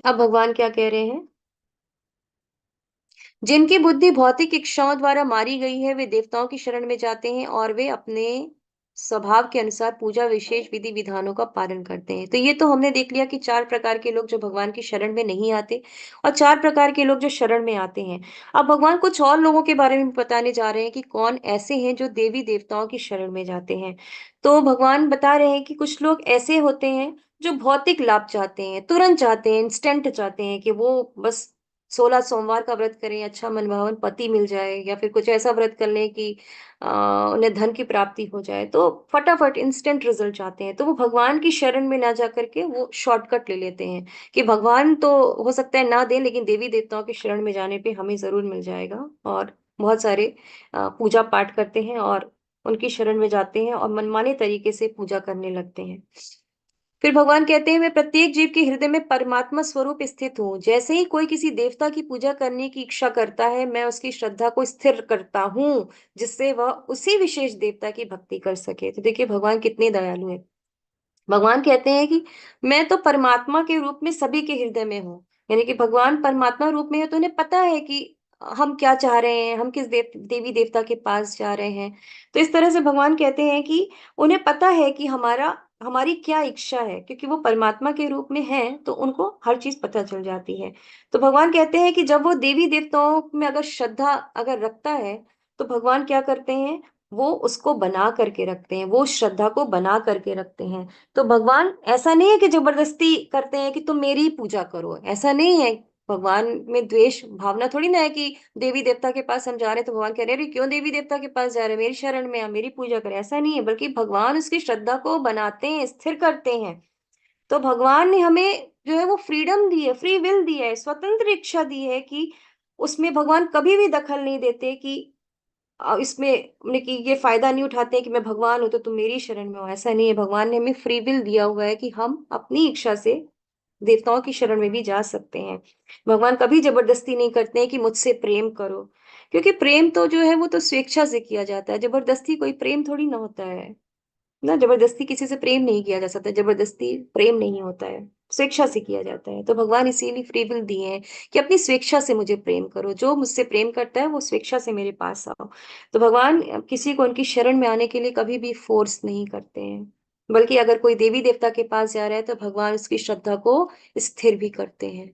अब भगवान क्या कह रहे हैं, जिनकी बुद्धि भौतिक इच्छाओं द्वारा मारी गई है वे देवताओं की शरण में जाते हैं, और वे अपने स्वभाव के अनुसार पूजा विशेष विधि विधानों का पालन करते हैं। तो ये तो हमने देख लिया कि 4 प्रकार के लोग जो भगवान की शरण में नहीं आते, और 4 प्रकार के लोग जो शरण में आते हैं। अब भगवान कुछ और लोगों के बारे में बताने जा रहे हैं कि कौन ऐसे हैं जो देवी देवताओं की शरण में जाते हैं। तो भगवान बता रहे हैं कि कुछ लोग ऐसे होते हैं जो भौतिक लाभ चाहते हैं, तुरंत चाहते हैं, इंस्टेंट चाहते हैं कि वो बस 16 सोमवार का व्रत करें, अच्छा मनभावन पति मिल जाए, या फिर कुछ ऐसा व्रत कर लें कि उन्हें धन की प्राप्ति हो जाए, तो फटाफट इंस्टेंट रिजल्ट चाहते हैं, तो वो भगवान की शरण में ना जा करके वो शॉर्टकट ले लेते हैं कि भगवान तो हो सकता है ना दे, लेकिन देवी देवताओं की शरण में जाने पे हमें जरूर मिल जाएगा। और बहुत सारे पूजा पाठ करते हैं और उनकी शरण में जाते हैं और मनमाने तरीके से पूजा करने लगते हैं। फिर भगवान कहते हैं मैं प्रत्येक जीव के हृदय में परमात्मा स्वरूप स्थित हूँ, जैसे ही कोई किसी देवता की पूजा करने की इच्छा करता है मैं उसकी श्रद्धा को स्थिर करता हूँ, जिससे वह उसी विशेष देवता की भक्ति कर सके। तो देखिए भगवान कितने दयालु हैं। भगवान कहते हैं कि मैं तो परमात्मा के रूप में सभी के हृदय में हूँ, यानी कि भगवान परमात्मा रूप में है तो उन्हें पता है कि हम क्या चाह रहे हैं, हम किस देवी देवता के पास जा रहे हैं। तो इस तरह से भगवान कहते हैं कि उन्हें पता है कि हमारी क्या इच्छा है, क्योंकि वो परमात्मा के रूप में है तो उनको हर चीज पता चल जाती है। तो भगवान कहते हैं कि जब वो देवी देवताओं में अगर श्रद्धा अगर रखता है तो भगवान क्या करते हैं, वो उसको बना करके रखते हैं, वो श्रद्धा को बना करके रखते हैं। तो भगवान ऐसा नहीं है कि जबरदस्ती करते हैं कि तुम मेरी ही पूजा करो, ऐसा नहीं है। भगवान में द्वेष भावना थोड़ी ना है कि देवी देवता के पास हम जा रहे हैं तो भगवान कह रहे हैं अरे क्यों देवी देवता के पास जा रहे हैं, मेरी शरण में आ, मेरी पूजा करे, ऐसा नहीं है, बल्कि भगवान उसकी श्रद्धा को बनाते हैं, स्थिर करते हैं। तो भगवान ने हमें जो है वो फ्रीडम दी है, फ्री विल दी है, स्वतंत्र इच्छा दी है कि उसमें भगवान कभी भी दखल नहीं देते कि इसमें मतलब कि ये फायदा नहीं उठाते हैं कि मैं भगवान हूं तो तुम मेरी शरण में हो, ऐसा नहीं है। भगवान ने हमें फ्री विल दिया हुआ है कि हम अपनी इच्छा से देवताओं की शरण में भी जा सकते हैं। भगवान कभी जबरदस्ती नहीं करते हैं कि मुझसे प्रेम करो, क्योंकि प्रेम तो जो है वो तो स्वेच्छा से किया जाता है, जबरदस्ती कोई प्रेम थोड़ी ना होता है। ना, जबरदस्ती किसी से प्रेम नहीं किया जा सकता, जबरदस्ती प्रेम नहीं होता है, स्वेच्छा से किया जाता है। तो भगवान इसीलिए फ्री विल दिए हैं कि अपनी स्वेच्छा से मुझे प्रेम करो, जो मुझसे प्रेम करता है वो स्वेच्छा से मेरे पास आओ। तो भगवान किसी को उनकी शरण में आने के लिए कभी भी फोर्स नहीं करते हैं, बल्कि अगर कोई देवी देवता के पास जा रहा है तो भगवान उसकी श्रद्धा को स्थिर भी करते हैं।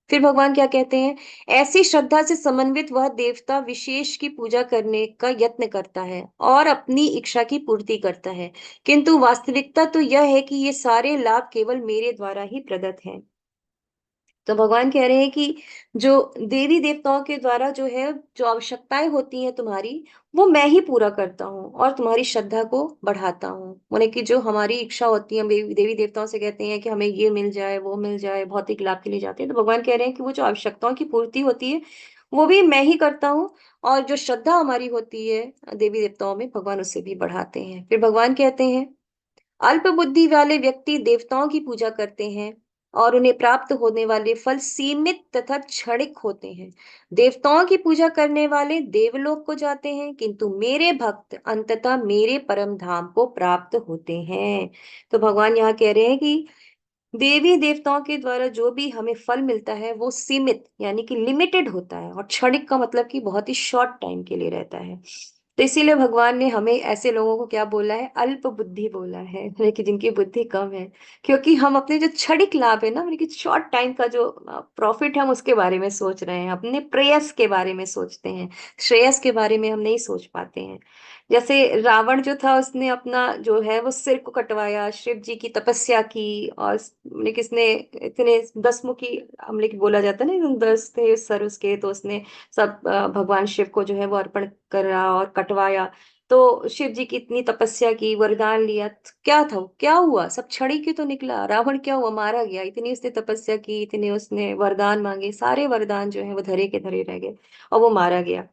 फिर भगवान क्या कहते हैं, ऐसी श्रद्धा से समन्वित वह देवता विशेष की पूजा करने का यत्न करता है और अपनी इच्छा की पूर्ति करता है, किंतु वास्तविकता तो यह है कि ये सारे लाभ केवल मेरे द्वारा ही प्रदत्त हैं। तो भगवान कह रहे हैं कि जो देवी देवताओं के द्वारा जो है, जो आवश्यकताएं होती हैं तुम्हारी, वो मैं ही पूरा करता हूँ और तुम्हारी श्रद्धा को बढ़ाता हूँ। माने कि जो हमारी इच्छा होती है, हम देवी देवी देवताओं से कहते हैं कि हमें ये मिल जाए, वो मिल जाए, भौतिक लाभ के लिए जाते हैं, तो भगवान कह रहे हैं कि वो जो आवश्यकताओं की पूर्ति होती है वो भी मैं ही करता हूँ, और जो श्रद्धा हमारी होती है देवी देवताओं में, भगवान उससे भी बढ़ाते हैं। फिर भगवान कहते हैं, अल्प बुद्धि वाले व्यक्ति देवताओं की पूजा करते हैं और उन्हें प्राप्त होने वाले फल सीमित तथा क्षणिक होते हैं। देवताओं की पूजा करने वाले देवलोक को जाते हैं, किंतु मेरे भक्त अंततः मेरे परम धाम को प्राप्त होते हैं। तो भगवान यहाँ कह रहे हैं कि देवी देवताओं के द्वारा जो भी हमें फल मिलता है वो सीमित यानी कि लिमिटेड होता है, और क्षणिक का मतलब कि बहुत ही शॉर्ट टाइम के लिए रहता है। तो इसीलिए भगवान ने हमें ऐसे लोगों को क्या बोला है, अल्प बुद्धि बोला है, लेकिन जिनकी बुद्धि कम है, क्योंकि हम अपने जो क्षणिक लाभ है ना, मतलब कि शॉर्ट टाइम का जो प्रॉफिट है, हम उसके बारे में सोच रहे हैं, अपने प्रेयस के बारे में सोचते हैं, श्रेयस के बारे में हम नहीं सोच पाते हैं। जैसे रावण जो था, उसने अपना जो है वो सिर को कटवाया, शिव जी की तपस्या की, और मतलब किसने इतने 10 मुखी, हम लोग बोला जाता है ना, 10 थे सर उसके, तो उसने सब भगवान शिव को जो है वो अर्पण करा और कटवाया। तो शिव जी की इतनी तपस्या की, वरदान लिया, तो क्या था, क्या हुआ, सब क्षणिक ही तो निकला। रावण क्या हुआ, मारा गया। इतनी उसने तपस्या की, इतने उसने वरदान मांगे, सारे वरदान जो है वो धरे के धरे रह गए और वो मारा गया।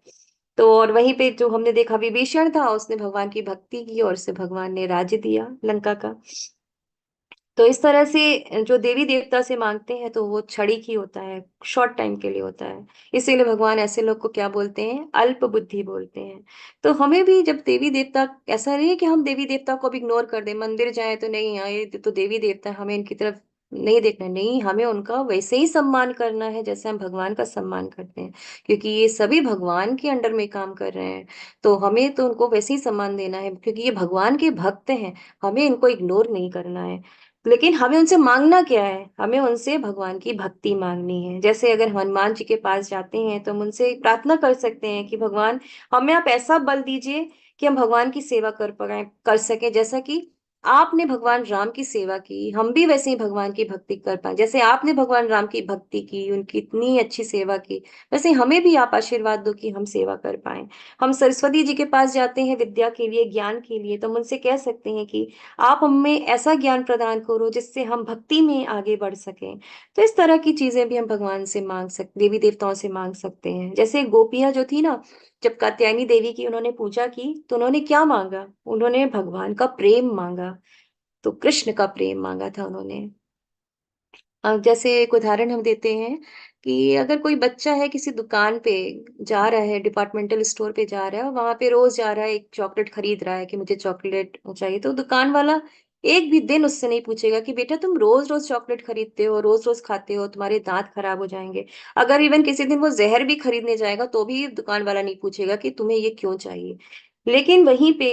तो और वहीं पे जो हमने देखा, विभीषण था, उसने भगवान की भक्ति की और उसे भगवान ने राज्य दिया लंका का। तो इस तरह से जो देवी देवता से मांगते हैं तो वो क्षणिक ही होता है, शॉर्ट टाइम के लिए होता है। इसीलिए भगवान ऐसे लोग को क्या बोलते हैं, अल्प बुद्धि बोलते हैं। तो हमें भी जब देवी देवता, ऐसा नहीं है कि हम देवी देवता को भी इग्नोर कर दें, मंदिर जाए तो नहीं, आए तो देवी देवता है, हमें इनकी तरफ नहीं देखना, नहीं, हमें उनका वैसे ही सम्मान करना है जैसे हम भगवान का सम्मान करते हैं, क्योंकि ये सभी भगवान के अंडर में काम कर रहे हैं। तो हमें तो उनको वैसे ही सम्मान देना है, क्योंकि ये भगवान के भक्त हैं, हमें इनको इग्नोर नहीं करना है। लेकिन हमें उनसे मांगना क्या है, हमें उनसे भगवान की भक्ति मांगनी है। जैसे अगर हनुमान जी के पास जाते हैं तो हम उनसे प्रार्थना कर सकते हैं कि भगवान, हमें आप ऐसा बल दीजिए कि हम भगवान की सेवा कर पाए, कर सके, जैसा कि आपने भगवान राम की सेवा की, हम भी वैसे ही भगवान की भक्ति कर पाए। जैसे आपने भगवान राम की भक्ति की, उनकी इतनी अच्छी सेवा की, वैसे हमें भी आप आशीर्वाद दो कि हम सेवा कर पाए। हम सरस्वती जी के पास जाते हैं विद्या के लिए, ज्ञान के लिए, तो हम उनसे कह सकते हैं कि आप हमें ऐसा ज्ञान प्रदान करो जिससे हम भक्ति में आगे बढ़ सकें। तो इस तरह की चीजें भी हम भगवान से मांग सकते, देवी देवताओं से मांग सकते हैं। जैसे गोपियां जो थी ना, जब कात्यायनी देवी की उन्होंने पूजा की तो उन्होंने क्या मांगा, उन्होंने भगवान का प्रेम मांगा, तो कृष्ण का प्रेम मांगा था उन्होंने। जैसे एक उदाहरण हम देते हैं कि अगर कोई बच्चा है, किसी दुकान पे जा रहा है, डिपार्टमेंटल स्टोर पे जा रहा है, और वहां पे रोज जा रहा है, एक चॉकलेट खरीद रहा है कि मुझे चॉकलेट चाहिए, तो दुकान वाला एक भी दिन उससे नहीं पूछेगा कि बेटा तुम रोज रोज चॉकलेट खरीदते हो, रोज रोज खाते हो, तुम्हारे दांत खराब हो जाएंगे। अगर इवन किसी दिन वो जहर भी खरीदने जाएगा तो भी दुकान वाला नहीं पूछेगा कि तुम्हें ये क्यों चाहिए। लेकिन वहीं पे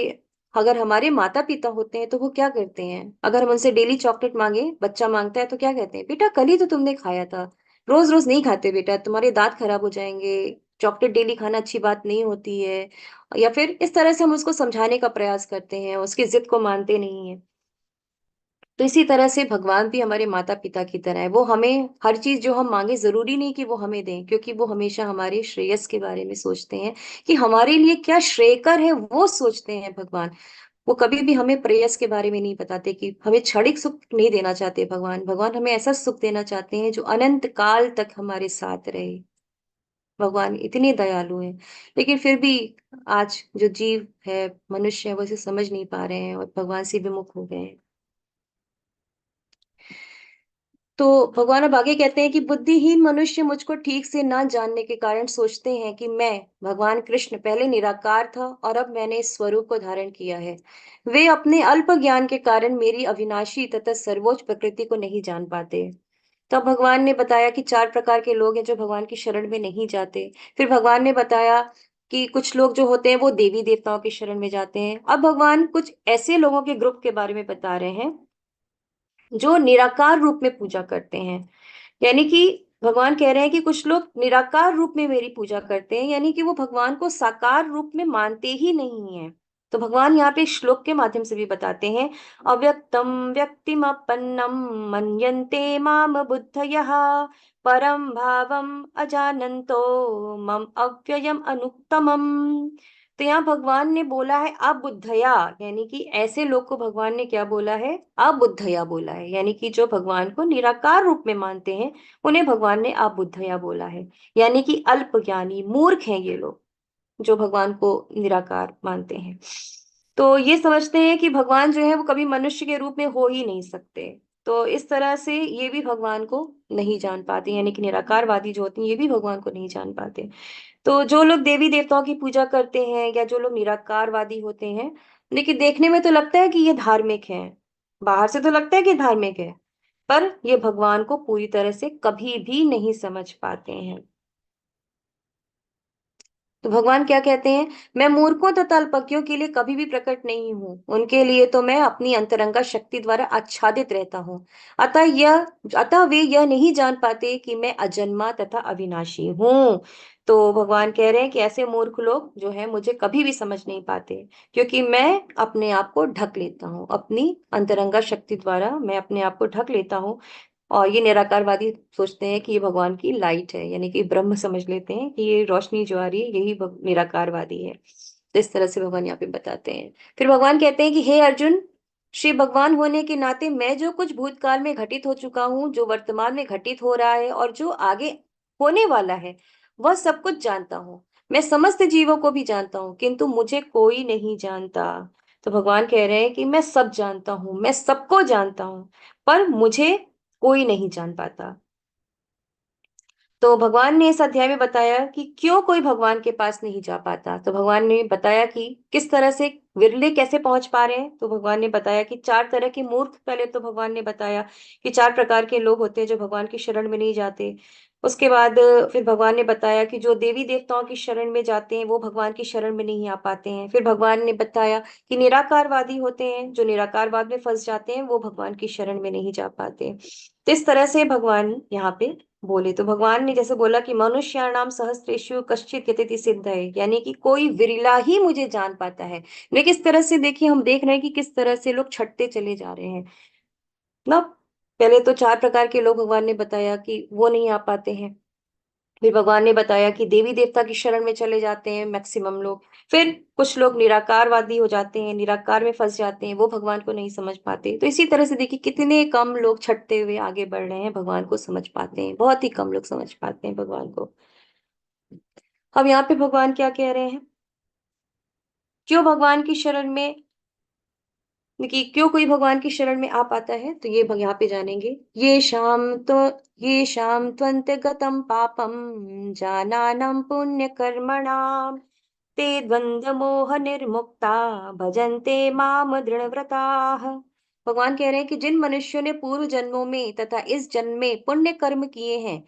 अगर हमारे माता पिता होते हैं तो वो क्या करते हैं, अगर हम उनसे डेली चॉकलेट मांगे, बच्चा मांगता है, तो क्या कहते हैं, बेटा कल ही तो तुमने खाया था, रोज रोज नहीं खाते बेटा, तुम्हारे दांत खराब हो जाएंगे, चॉकलेट डेली खाना अच्छी बात नहीं होती है। या फिर इस तरह से हम उसको समझाने का प्रयास करते हैं, उसकी जिद को मानते नहीं है। तो इसी तरह से भगवान भी हमारे माता पिता की तरह है, वो हमें हर चीज जो हम मांगे, जरूरी नहीं कि वो हमें दें, क्योंकि वो हमेशा हमारे श्रेयस के बारे में सोचते हैं, कि हमारे लिए क्या श्रेयकर है वो सोचते हैं भगवान। वो कभी भी हमें प्रेयस के बारे में नहीं बताते, कि हमें क्षणिक सुख नहीं देना चाहते भगवान, भगवान हमें ऐसा सुख देना चाहते हैं जो अनंत काल तक हमारे साथ रहे। भगवान इतने दयालु हैं, लेकिन फिर भी आज जो जीव है, मनुष्य है, वो इसे समझ नहीं पा रहे हैं और भगवान से विमुख हो गए हैं। तो भगवान अब आगे कहते हैं कि बुद्धिहीन मनुष्य मुझको ठीक से ना जानने के कारण सोचते हैं कि मैं भगवान कृष्ण पहले निराकार था और अब मैंने इस स्वरूप को धारण किया है। वे अपने अल्प ज्ञान के कारण मेरी अविनाशी तथा सर्वोच्च प्रकृति को नहीं जान पाते। तब भगवान ने बताया कि 4 प्रकार के लोग हैं जो भगवान की शरण में नहीं जाते। फिर भगवान ने बताया कि कुछ लोग जो होते हैं वो देवी देवताओं की शरण में जाते हैं। अब भगवान कुछ ऐसे लोगों के ग्रुप के बारे में बता रहे हैं जो निराकार रूप में पूजा करते हैं। यानी कि भगवान कह रहे हैं कि कुछ लोग निराकार रूप में मेरी पूजा करते हैं, यानी कि वो भगवान को साकार रूप में मानते ही नहीं है। तो भगवान यहाँ पे श्लोक के माध्यम से भी बताते हैं, अव्यक्तम व्यक्तिमपन्नम मन्यन्ते माम बुद्धयः परम भावम अजानन्तो मम अव्ययम अनुत्तमम। तो यहाँ भगवान ने बोला है अबुद्धया, यानी कि ऐसे लोग को भगवान ने क्या बोला है, अबुद्धया बोला है। यानी कि जो भगवान को निराकार रूप में मानते हैं उन्हें भगवान ने अबुद्धया बोला है। यानी कि अल्प ज्ञानी मूर्ख हैं ये लोग जो भगवान को निराकार मानते हैं। तो ये समझते हैं कि भगवान जो है वो कभी मनुष्य के रूप में हो ही नहीं सकते। तो इस तरह से ये भी भगवान को नहीं जान पाते, यानी कि निराकारवादी जो होते हैं ये भी भगवान को नहीं जान पाते। तो जो लोग देवी देवताओं की पूजा करते हैं या जो लोग निराकारवादी होते हैं, लेकिन देखने में तो लगता है कि ये धार्मिक हैं, बाहर से तो लगता है कि धार्मिक है, पर ये भगवान को पूरी तरह से कभी भी नहीं समझ पाते हैं। तो भगवान क्या कहते हैं, मैं मूर्खों तथा अल्पज्ञों के लिए कभी भी प्रकट नहीं हूँ, उनके लिए तो मैं अपनी अंतरंगा शक्ति द्वारा आच्छादित रहता हूँ। अतः वे यह नहीं जान पाते कि मैं अजन्मा तथा अविनाशी हूँ। तो भगवान कह रहे हैं कि ऐसे मूर्ख लोग जो है मुझे कभी भी समझ नहीं पाते, क्योंकि मैं अपने आप को ढक लेता हूँ, अपनी अंतरंगा शक्ति द्वारा मैं अपने आप को ढक लेता हूँ। और ये निराकारवादी सोचते हैं कि ये भगवान की लाइट है, यानी कि ब्रह्म समझ लेते हैं कि ये रोशनी जो आ रही है यही निराकारवादी है। तो इस तरह से भगवान यहाँ पे बताते हैं। फिर भगवान कहते हैं कि हे अर्जुन, श्री भगवान होने के नाते मैं जो कुछ भूतकाल में घटित हो चुका हूँ, जो वर्तमान में घटित हो रहा है और जो आगे होने वाला है, वह सब कुछ जानता हूँ। मैं समस्त जीवों को भी जानता हूँ, किंतु मुझे कोई नहीं जानता। तो भगवान कह रहे हैं कि मैं सब जानता हूँ, मैं सबको जानता हूँ, पर मुझे कोई नहीं जान पाता। तो भगवान ने इस अध्याय में बताया कि क्यों कोई भगवान के पास नहीं जा पाता। तो भगवान ने बताया कि किस तरह से विरले कैसे पहुंच पा रहे हैं। तो भगवान ने बताया कि 4 तरह के मूर्ख, पहले तो भगवान ने बताया कि 4 प्रकार के लोग होते हैं जो भगवान की शरण में नहीं जाते। उसके बाद फिर भगवान ने बताया कि जो देवी देवताओं की शरण में जाते हैं वो भगवान की शरण में नहीं आ पाते हैं। फिर भगवान ने बताया कि निराकारवादी होते हैं, जो निराकारवाद में फंस जाते हैं वो भगवान की शरण में नहीं जा पाते। तो इस तरह से भगवान यहाँ पे बोले। तो भगवान ने जैसे बोला कि मनुष्याणाम सहस्रेषु कश्चित् यतति सिद्धये, यानी कि कोई विरला ही मुझे जान पाता है। लेकिन इस तरह से देखिए, हम देख रहे हैं कि किस तरह से लोग छटते चले जा रहे हैं ना। पहले तो 4 प्रकार के लोग भगवान ने बताया कि वो नहीं आ पाते हैं। फिर भगवान ने बताया कि देवी देवता की शरण में चले जाते हैं मैक्सिमम लोग। फिर कुछ लोग निराकारवादी हो जाते हैं, निराकार में फंस जाते हैं, वो भगवान को नहीं समझ पाते। तो इसी तरह से देखिए कितने कम लोग छटते हुए आगे बढ़ रहे हैं, भगवान को समझ पाते हैं, बहुत ही कम लोग समझ पाते हैं भगवान को। अब यहाँ पे भगवान क्या कह रहे हैं, क्यों भगवान की शरण में, देखिए क्यों कोई भगवान की शरण में आ पाता है, तो ये यहाँ पे जानेंगे। ये शाम त्वंत गतम पापम जानानम पुण्य कर्मणाम ते द्वंद्व मोह निर्मुक्ता भजन्ते माम दृढ़व्रताः। भगवान कह रहे हैं कि जिन मनुष्यों ने पूर्व जन्मों में तथा इस जन्म में पुण्य कर्म किए हैं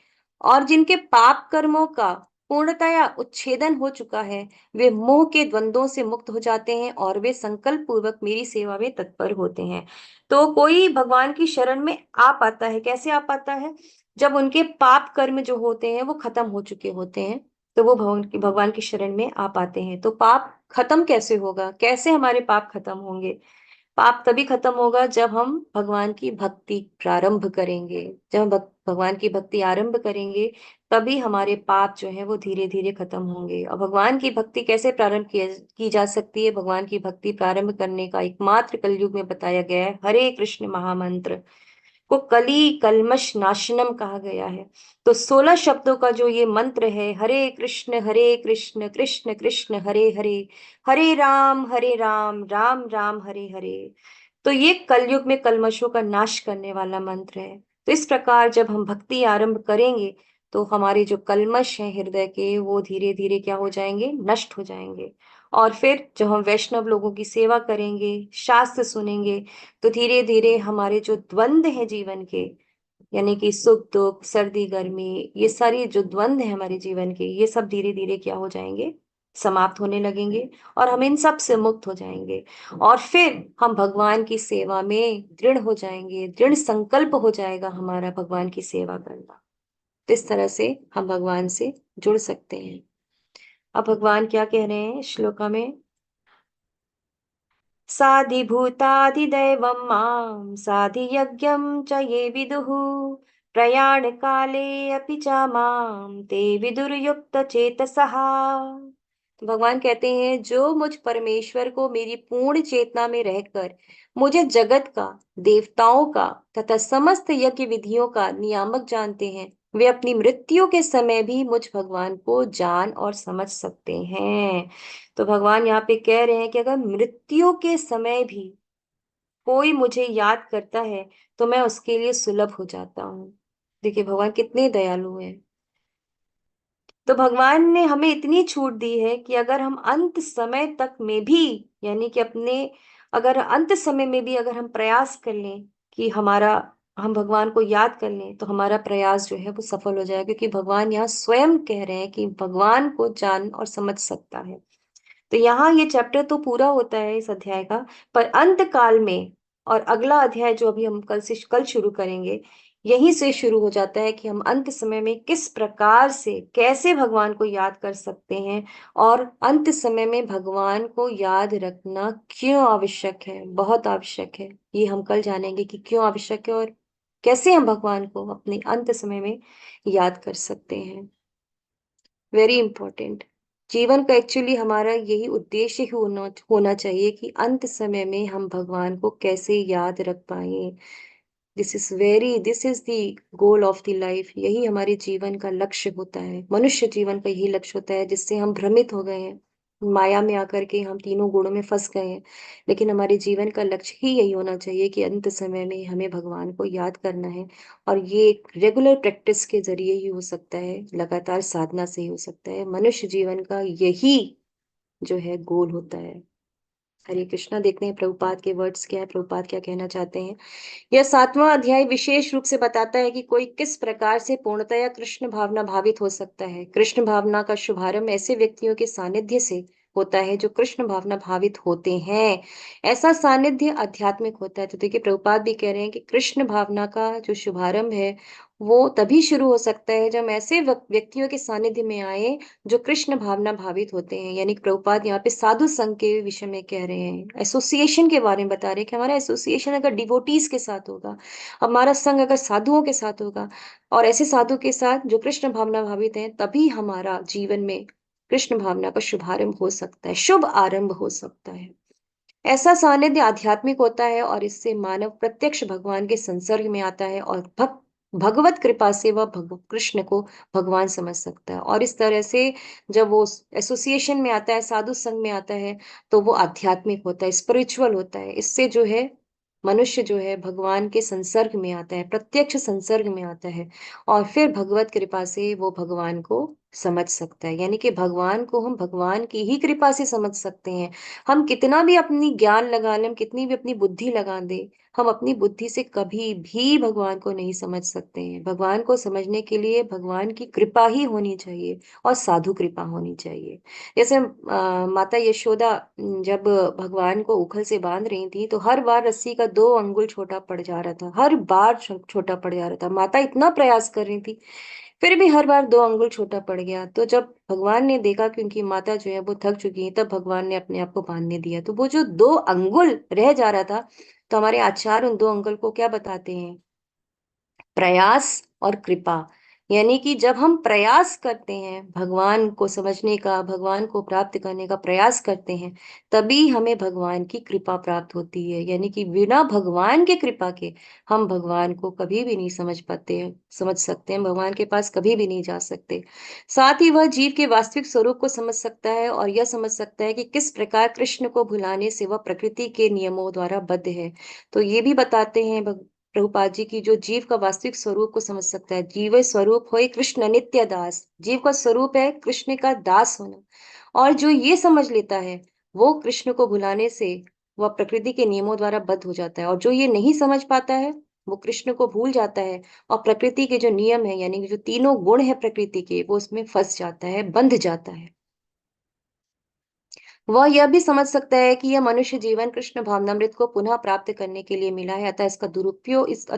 और जिनके पाप कर्मों का पूर्णतया उच्छेदन हो चुका है, वे मोह के द्वंद्वों से मुक्त हो जाते हैं और वे संकल्प पूर्वक मेरी सेवा में तत्पर होते हैं। तो कोई भगवान की शरण में आ पाता है, कैसे आ पाता है, जब उनके पाप कर्म जो होते हैं वो खत्म हो चुके होते हैं, तो वो भगवान की शरण में आ पाते हैं। तो पाप खत्म कैसे होगा, कैसे हमारे पाप खत्म होंगे, पाप तभी खत्म होगा जब हम भगवान की भक्ति प्रारंभ करेंगे। जब हम भगवान की भक्ति आरंभ करेंगे तभी हमारे पाप जो है वो धीरे धीरे खत्म होंगे। और भगवान की भक्ति कैसे प्रारंभ की जा सकती है, भगवान की भक्ति प्रारंभ करने का एकमात्र कलयुग में बताया गया है हरे कृष्ण महामंत्र को कली कलमश नाशनम कहा गया है। तो 16 शब्दों का जो ये मंत्र है, हरे कृष्ण कृष्ण कृष्ण हरे हरे, हरे राम राम राम हरे हरे, तो ये कलयुग में कलमशों का नाश करने वाला मंत्र है। तो इस प्रकार जब हम भक्ति आरंभ करेंगे तो हमारे जो कल्मश हैं हृदय के वो धीरे धीरे क्या हो जाएंगे, नष्ट हो जाएंगे। और फिर जब हम वैष्णव लोगों की सेवा करेंगे, शास्त्र सुनेंगे, तो धीरे धीरे हमारे जो द्वंद्व है जीवन के, यानी कि सुख दुख, सर्दी गर्मी, ये सारी जो द्वंद्व है हमारे जीवन के, ये सब धीरे धीरे क्या हो जाएंगे, समाप्त होने लगेंगे और हम इन सब से मुक्त हो जाएंगे। और फिर हम भगवान की सेवा में दृढ़ हो जाएंगे, दृढ़ संकल्प हो जाएगा हमारा भगवान की सेवा करना। तो इस तरह से हम भगवान से जुड़ सकते हैं। अब भगवान क्या कह रहे हैं श्लोका में, साधिभूताधिदैवं मां साधियज्ञं च ये विदुः प्रयाणकाले अपि च मां ते विदुर्युक्तचेतसः। भगवान कहते हैं जो मुझ परमेश्वर को मेरी पूर्ण चेतना में रहकर मुझे जगत का, देवताओं का तथा समस्त यज्ञ विधियों का नियामक जानते हैं, वे अपनी मृत्यु के समय भी मुझ भगवान को जान और समझ सकते हैं। तो भगवान यहाँ पे कह रहे हैं कि अगर मृत्यु के समय भी कोई मुझे याद करता है तो मैं उसके लिए सुलभ हो जाता हूँ। देखिए भगवान कितने दयालु हैं। तो भगवान ने हमें इतनी छूट दी है कि अगर हम अंत समय तक में भी, यानी कि अगर अंत समय में भी अगर हम प्रयास कर लें कि हम भगवान को याद कर लें तो हमारा प्रयास जो है वो सफल हो जाएगा, क्योंकि भगवान यहाँ स्वयं कह रहे हैं कि भगवान को जान और समझ सकता है। तो यहाँ ये चैप्टर तो पूरा होता है इस अध्याय का, पर अंत काल में और अगला अध्याय जो अभी हम कल शुरू करेंगे, यहीं से शुरू हो जाता है कि हम अंत समय में किस प्रकार से कैसे भगवान को याद कर सकते हैं और अंत समय में भगवान को याद रखना क्यों आवश्यक है, बहुत आवश्यक है। ये हम कल जानेंगे कि क्यों आवश्यक है और कैसे हम भगवान को अपने अंत समय में याद कर सकते हैं। Very important. जीवन का एक्चुअली हमारा यही उद्देश्य ही होना चाहिए कि अंत समय में हम भगवान को कैसे याद रख पाए। This is the goal of the life. यही हमारे जीवन का लक्ष्य होता है, मनुष्य जीवन का यही लक्ष्य होता है, जिससे हम भ्रमित हो गए हैं, माया में आकर के हम तीनों गुणों में फंस गए हैं। लेकिन हमारे जीवन का लक्ष्य ही यही होना चाहिए कि अंत समय में हमें भगवान को याद करना है। और ये एक रेगुलर प्रैक्टिस के जरिए ही हो सकता है, लगातार साधना से ही हो सकता है। मनुष्य जीवन का यही जो है गोल होता है। हरे कृष्णा। देखते हैं प्रभुपाद के वर्ड्स क्या है, प्रभुपाद क्या कहना चाहते हैं। यह 7वां अध्याय विशेष रूप से बताता है कि कोई किस प्रकार से पूर्णतया कृष्ण भावना भावित हो सकता है। कृष्ण भावना का शुभारंभ ऐसे व्यक्तियों के सानिध्य से होता है जो कृष्ण भावना भावित होते हैं। ऐसा सानिध्य आध्यात्मिक होता है। तो देखिए प्रभुपाद भी कह रहे हैं कि कृष्ण भावना का जो शुभारंभ है वो तभी शुरू हो सकता है जब ऐसे व्यक्तियों के सानिध्य में आए जो कृष्ण भावना भावित होते हैं। यानी प्रभुपाद यहाँ पे साधु संघ के विषय में कह रहे हैं, एसोसिएशन के बारे में बता रहे हैं कि हमारा एसोसिएशन अगर डिवोटीज के साथ होगा, हमारा संघ अगर साधुओं के साथ होगा और ऐसे साधु के साथ जो कृष्ण भावना भावित हैं, तभी हमारा जीवन में कृष्ण भावना का शुभारंभ हो सकता है, शुभ आरंभ हो सकता है। ऐसा सानिध्य आध्यात्मिक होता है और इससे मानव प्रत्यक्ष भगवान के संसर्ग में आता है और भगवत कृपा से वह कृष्ण को भगवान समझ सकता है। और इस तरह से जब वो एसोसिएशन में आता है, साधु संघ में आता है, तो वो आध्यात्मिक होता है, स्पिरिचुअल होता है। इससे जो है मनुष्य जो है भगवान के संसर्ग में आता है, प्रत्यक्ष संसर्ग में आता है और फिर भगवत कृपा से वो भगवान को समझ सकता है। यानी कि भगवान को हम भगवान की ही कृपा से समझ सकते हैं। हम कितना भी अपनी ज्ञान लगा लें, हम कितनी भी अपनी बुद्धि लगा दें, हम अपनी बुद्धि से कभी भी भगवान को नहीं समझ सकते हैं। भगवान को समझने के लिए भगवान की कृपा ही होनी चाहिए और साधु कृपा होनी चाहिए। जैसे माता यशोदा जब भगवान को उखल से बांध रही थी तो हर बार रस्सी का 2 अंगुल छोटा पड़ जा रहा था, हर बार छोटा पड़ जा रहा था। माता इतना प्रयास कर रही थी, फिर भी हर बार 2 अंगुल छोटा पड़ गया। तो जब भगवान ने देखा कि उनकी माता जो है वो थक चुकी है, तब भगवान ने अपने आप को बांधने दिया। तो वो जो 2 अंगुल रह जा रहा था, तो हमारे आचार्य उन 2 अंगुल को क्या बताते हैं, प्रयास और कृपा। यानी कि जब हम प्रयास करते हैं भगवान को समझने का, भगवान को प्राप्त करने का प्रयास करते हैं, तभी हमें भगवान की कृपा प्राप्त होती है। यानी कि बिना भगवान के कृपा के हम भगवान को कभी भी नहीं समझ सकते हैं, भगवान के पास कभी भी नहीं जा सकते। साथ ही वह जीव के वास्तविक स्वरूप को समझ सकता है और यह समझ सकता है कि किस प्रकार कृष्ण को भुलाने से वह प्रकृति के नियमों द्वारा बद्ध है। तो ये भी बताते हैं प्रभुपाद जी की जो जीव का वास्तविक स्वरूप को समझ सकता है। जीव स्वरूप होए कृष्ण नित्य दास, जीव का स्वरूप है कृष्ण का दास होना। और जो ये समझ लेता है वो कृष्ण को भुलाने से वह प्रकृति के नियमों द्वारा बद्ध हो जाता है, और जो ये नहीं समझ पाता है वो कृष्ण को भूल जाता है और प्रकृति के जो नियम है यानी कि जो तीनों गुण है प्रकृति के, वो उसमें फंस जाता है, बंध जाता है। वह यह भी समझ सकता है कि यह मनुष्य जीवन कृष्ण भावनामृत को पुनः प्राप्त करने के लिए मिला है, अतः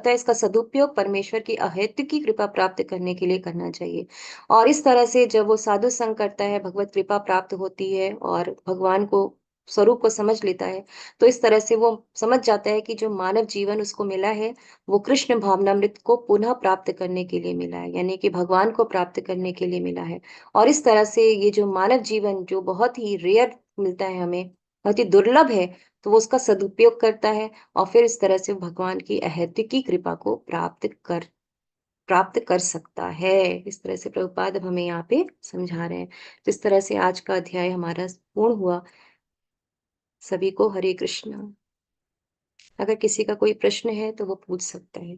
इसका सदुपयोग परमेश्वर की अहेतु की कृपा प्राप्त करने के लिए करना चाहिए। और इस तरह से जब वो साधु संग करता है, भगवत कृपा प्राप्त होती है और भगवान को स्वरूप को समझ लेता है, तो इस तरह से वो समझ जाता है कि जो मानव जीवन उसको मिला है वो कृष्ण भावनामृत को पुनः प्राप्त करने के लिए मिला है, यानी कि भगवान को प्राप्त करने के लिए मिला है। और इस तरह से ये जो मानव जीवन जो बहुत ही रेयर मिलता है हमें, बहुत ही दुर्लभ है, तो वो उसका सदुपयोग करता है और फिर इस तरह से भगवान की अहेतु की कृपा को प्राप्त कर सकता है। इस तरह से प्रभुपाद अब हमें यहाँ पे समझा रहे हैं। तो इस तरह से आज का अध्याय हमारा पूर्ण हुआ। सभी को हरे कृष्ण। अगर किसी का कोई प्रश्न है तो वो पूछ सकता है।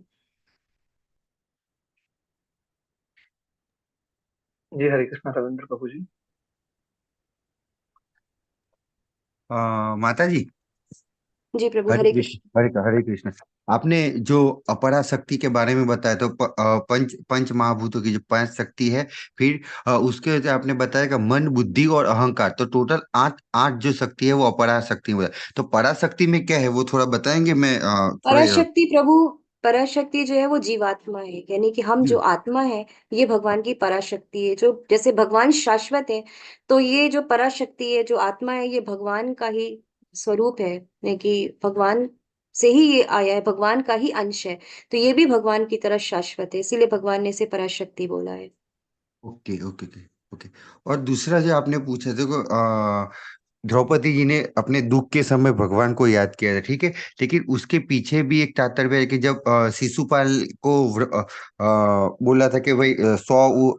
जी हरे कृष्णा रविंद्र प्रभु जी। माता जी, जी प्रभु, हरे हरे कृष्ण, कृष्ण। हरे कृष्ण। आपने जो अपरा शक्ति के बारे में बताया, तो पंच महाभूतों की जो पांच शक्ति है, फिर उसके वजह से आपने बताया कि मन, बुद्धि और अहंकार, तो टोटल आठ आठ जो शक्ति है वो अपरा शक्ति में है। तो पराशक्ति में क्या है वो थोड़ा बताएंगे? मैं थोड़े पराशक्ति प्रभु, पराशक्ति जो है वो जीवात्मा है, यानी कि हम जो आत्मा है ये भगवान की पराशक्ति है। जो जैसे भगवान शाश्वत है, तो ये जो पराशक्ति है, जो आत्मा है, ये भगवान का ही स्वरूप है, यानी कि भगवान से ही ये आया है, भगवान का ही अंश है। तो ये भी भगवान की तरह शाश्वत है, इसीलिए भगवान ने इसे पराशक्ति बोला है। Okay okay okay okay. और दूसरा जो आपने पूछा, देखो, द्रौपदी जी ने अपने दुख के समय भगवान को याद किया था, ठीक है, लेकिन उसके पीछे भी एक तात्पर्य है कि जब शिशुपाल को बोला था कि भाई 100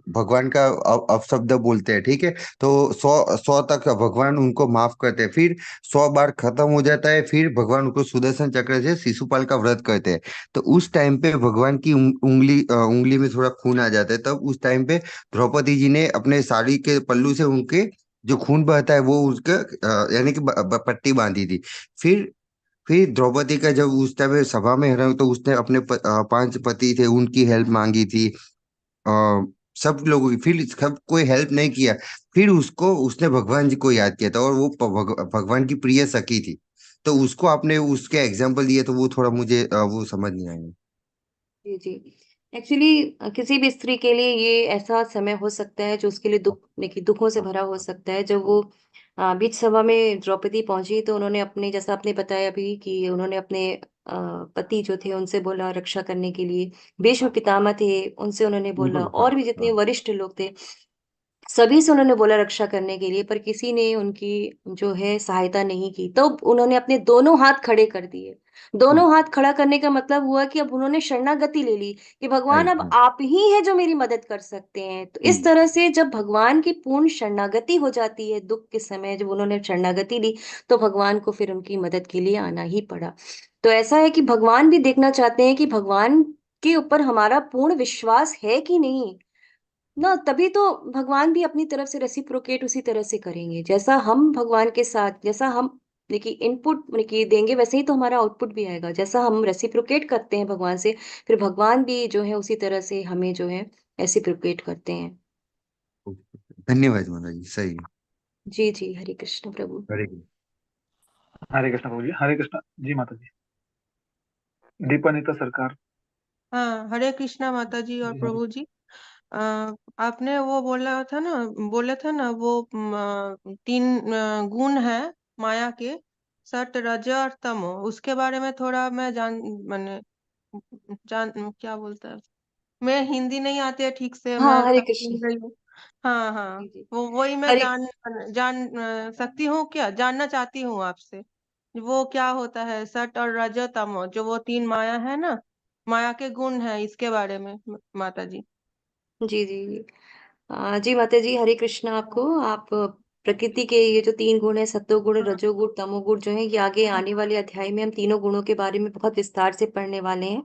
भगवान का अपशब्द बोलते हैं, ठीक है, तो 100 तक भगवान उनको माफ करते हैं, फिर 100 बार खत्म हो जाता है, फिर भगवान उनको सुदर्शन चक्र से शिशुपाल का व्रत करते हैं। तो उस टाइम पे भगवान की उंगली में थोड़ा खून आ जाता है, तब उस टाइम पे द्रौपदी जी ने अपने साड़ी के पल्लू से उनके जो खून बहता है वो उसके यानी कि पट्टी बांधी थी। फिर फिर द्रौपदी का जब उस टाइम सभा में रहा, तो उसने अपने पांच पति थे उनकी हेल्प मांगी थी। सब लोगों की, फिर सब कोई हेल्प नहीं किया, फिर उसको उसने भगवान जी को याद किया था, और वो भगवान की प्रिय सखी थी। तो उसको आपने उसके एग्जाम्पल दिए, तो वो थोड़ा मुझे वो समझ नहीं आया। जी जी। एक्चुअली किसी भी स्त्री के लिए ये ऐसा समय हो सकता है जो उसके लिए देखिए दुखों से भरा हो सकता है। जब वो बीच सभा में द्रौपदी पहुंची, तो उन्होंने अपने, जैसा आपने बताया अभी, कि उन्होंने अपने पति जो थे उनसे बोला रक्षा करने के लिए। भीष्म पितामह थे, उनसे उन्होंने बोला, बिल्कुल, हाँ और भी जितने हाँ। वरिष्ठ लोग थे सभी से उन्होंने बोला रक्षा करने के लिए, पर किसी ने उनकी जो है सहायता नहीं की। तो उन्होंने अपने दोनों हाथ खड़े कर दिए। दोनों हाथ खड़ा करने का मतलब हुआ कि अब उन्होंने शरणागति ले ली कि भगवान राइट, अब हाँ। आप ही है जो मेरी मदद कर सकते हैं। तो इस हम्म। तरह से जब भगवान की पूर्ण शरणागति हो जाती है दुख के समय, जब उन्होंने शरणागति ली, तो भगवान को फिर उनकी मदद के लिए आना ही पड़ा। तो ऐसा है कि भगवान भी देखना चाहते हैं कि भगवान के ऊपर हमारा पूर्ण विश्वास है कि नहीं ना, तभी तो भगवान भी अपनी तरफ से रेसिप्रोकेट उसी तरह से करेंगे। जैसा हम भगवान के साथ, जैसा हम देखिए इनपुट देखिए देंगे, वैसे ही तो हमारा आउटपुट भी आएगा। जैसा हम रेसिप्रोकेट करते हैं भगवान से, फिर भगवान भी जो है उसी तरह से हमें जो है रेसिप्रोकेट करते हैं। धन्यवाद माता जी, सही है। जी जी, हरे कृष्ण प्रभु। हरे कृष्ण। हरे कृष्णा प्रभु जी। हरे कृष्णा जी माता जी। दीपानिता सरकार। हाँ, हरे कृष्णा माता जी और जी हरे। प्रभु जी। अ, आपने वो बोले थे ना वो तीन गुण है माया के, सट रज और तमो। उसके बारे में थोड़ा मैं मैंने जान क्या बोलता है, मैं हिंदी नहीं आती है ठीक से, हाँ, मैं हरे कम कृष्ण। सुन रही हूँ। हाँ हाँ, जी जी। वो वही मैं हरे जान सकती हूँ क्या, जानना चाहती हूँ आपसे। वो क्या होता है सट और रज तमो, जो वो तीन माया है ना, माया के गुण है, इसके बारे में माता जी। जी जी जी। जी माता जी, हरे कृष्ण आपको। आप प्रकृति के ये जो तीन गुण है, सत्वगुण, हाँ रजोगुण, तमोगुण, जो है ये आगे हाँ आने वाले अध्याय में हम तीनों गुणों के बारे में बहुत विस्तार से पढ़ने वाले हैं।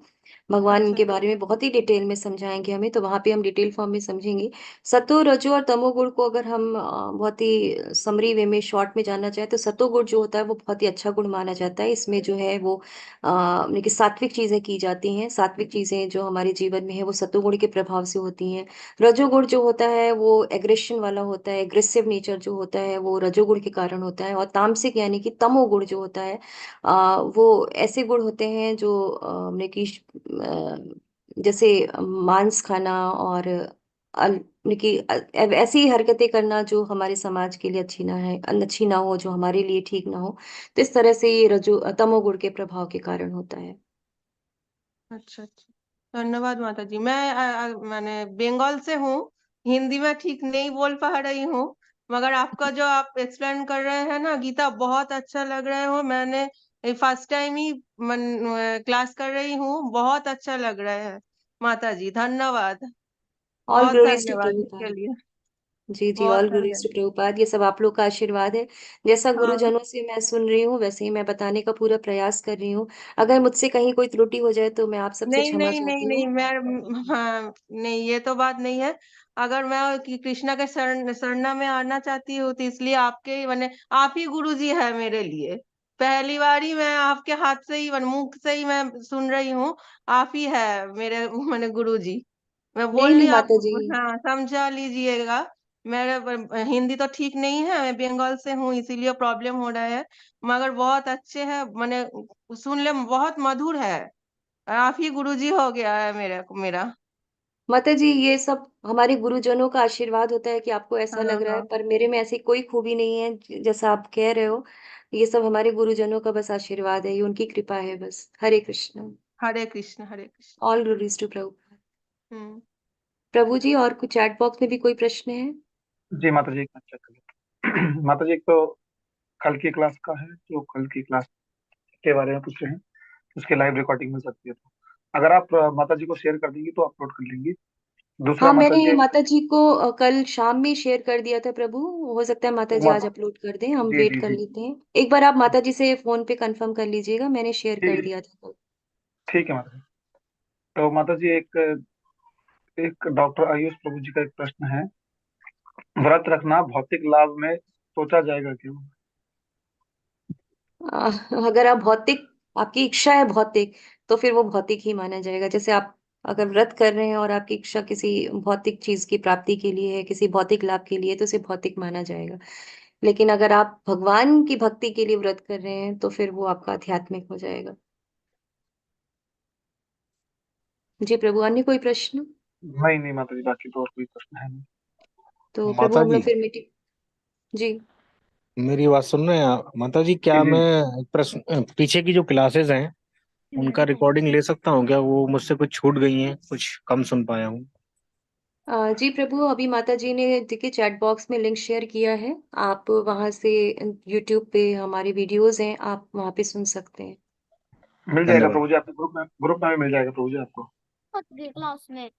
भगवान अच्छा इनके बारे में बहुत ही डिटेल में समझाएंगे हमें, तो वहां पे हम डिटेल फॉर्म में समझेंगे। सतो रजो और तमोगुण को अगर हम बहुत ही समरी वे में शॉर्ट में जानना चाहें तो सतोगुण जो होता है वो बहुत ही अच्छा गुण माना जाता है। इसमें जो है वो यानी कि सात्विक चीजें की जाती हैं। सात्विक चीजें जो हमारे जीवन में है वो सतोगुण के प्रभाव से होती हैं। रजोगुण जो होता है वो एग्रेशन वाला होता है, एग्रेसिव नेचर जो होता है वो रजोगुण के कारण होता है। और तामसिक यानी कि तमोगुण जो होता है वो ऐसे गुण होते हैं जो हमने कि जैसे मांस खाना और यानी कि ऐसी हरकतें करना जो हमारे समाज के लिए अच्छी ना हो, जो हमारे लिए ठीक ना हो। तो इस तरह से ये रजो तमोगुण के प्रभाव के कारण होता है। अच्छा अच्छा, धन्यवाद माता जी। मैंने बंगाल से हूँ, हिंदी में ठीक नहीं बोल पा रही हूँ, मगर आपका जो आप एक्सप्लेन कर रहे हैं ना गीता, बहुत अच्छा लग रहे हो। मैंने फर्स्ट टाइम ही क्लास कर रही हूँ, बहुत अच्छा लग रहा है माता जी। धन्यवाद, ऑल बहुत ग्लोरीज टू धन्यवाद इसके प्रभुपाद। लिए, जी जी, बहुत ऑल ग्लोरीज टू धन्यवाद। प्रभुपाद। ये सब आप लोग का आशीर्वाद है। जैसा हाँ, गुरुजनों से मैं सुन रही हूँ वैसे ही मैं बताने का पूरा प्रयास कर रही हूँ। अगर मुझसे कहीं कोई त्रुटि हो जाए तो मैं आप सबसे नहीं क्षमा नहीं नहीं चाहती नहीं, हूँ। हाँ, नहीं ये तो बात नहीं है। अगर मैं कृष्णा के शरणा में आना चाहती हूँ तो इसलिए आपके मैंने आप ही गुरुजी है मेरे लिए। पहली बार ही मैं आपके हाथ से ही मुख से ही मैं सुन रही हूँ, आप ही है मेरे मैंने गुरुजी। मैं बोल नहीं नहीं रही आप, माता जी। हाँ समझा लीजिएगा। मेरा हिंदी तो ठीक नहीं है, मैं बंगाल से हूँ इसीलिए प्रॉब्लम हो रहा है, मगर बहुत अच्छे है, मैंने सुनने में बहुत मधुर है। आप ही गुरुजी हो गया है मेरा। माता जी ये सब हमारे गुरुजनों का आशीर्वाद होता है कि आपको ऐसा हाँ लग रहा है, हाँ, पर मेरे में ऐसी कोई खूबी नहीं है जैसा आप कह रहे हो। ये सब हमारे गुरुजनों का बस आशीर्वाद है, ये उनकी कृपा है बस। हरे कृष्ण। हरे कृष्ण हरे कृष्ण। ऑल ग्लोरीज टू प्रभु। हम्म। प्रभु जी और कुछ चैट बॉक्स में भी कोई प्रश्न है? जी माता जी, एक मिनट चेक कर लेते माता जी, एक तो कल की क्लास का है, जो कल की क्लास के बारे में पूछ रहे हैं, उसकी लाइव रिकॉर्डिंग मिल सकती है तो अगर आप माता जी को शेयर कर देंगी तो अपलोड कर लेंगी। दूसरा हाँ, माता मैंने जी, माता जी को कल शाम में शेयर कर दिया था प्रभु। हो सकता है माता जी आज माता अपलोड कर दें, हम जी वेट जी कर जी, लेते हैं। एक बार आप माता जी से फोन पे कंफर्म कर लीजिएगा, मैंने शेयर कर ठीक दिया था कल। ठीक है माता जी। तो माता जी, एक एक डॉक्टर आयुष प्रभु जी का एक प्रश्न है, व्रत रखना भौतिक लाभ में सोचा जाएगा क्यों? आ, अगर आप भौतिक, आपकी इच्छा है भौतिक, तो फिर वो भौतिक ही माना जाएगा। जैसे आप अगर व्रत कर रहे हैं और आपकी इच्छा किसी भौतिक चीज की प्राप्ति के लिए है, किसी भौतिक लाभ के लिए, तो उसे भौतिक माना जाएगा। लेकिन अगर आप भगवान की भक्ति के लिए व्रत कर रहे हैं तो फिर वो आपका आध्यात्मिक हो जाएगा। जी प्रभु, अन्य कोई प्रश्न? नहीं नहीं माता जी, बाकी तो और कोई प्रश्न है नहीं। तो प्रभु माता हम लोग जी, फिर मीटिंग। जी। मेरी बात सुन रहे हैं आप? माता जी, जी क्या जी, मैं प्रश्न पीछे की जो क्लासेस हैं उनका रिकॉर्डिंग ले सकता हूँ क्या? वो मुझसे कुछ छूट गई हैं, कुछ कम सुन पाया हूँ। जी प्रभु, अभी माता जी ने देखिए चैट बॉक्स में लिंक शेयर किया है। आप वहां से यूट्यूब पे हमारी वीडियोस हैं, आप वहां पे सुन सकते हैं। मिल जाएगा धन्यवाद। प्रभु जी, आपके ग्रुप में भी मिल जाएगा प्रभु जी आपको। क्लास में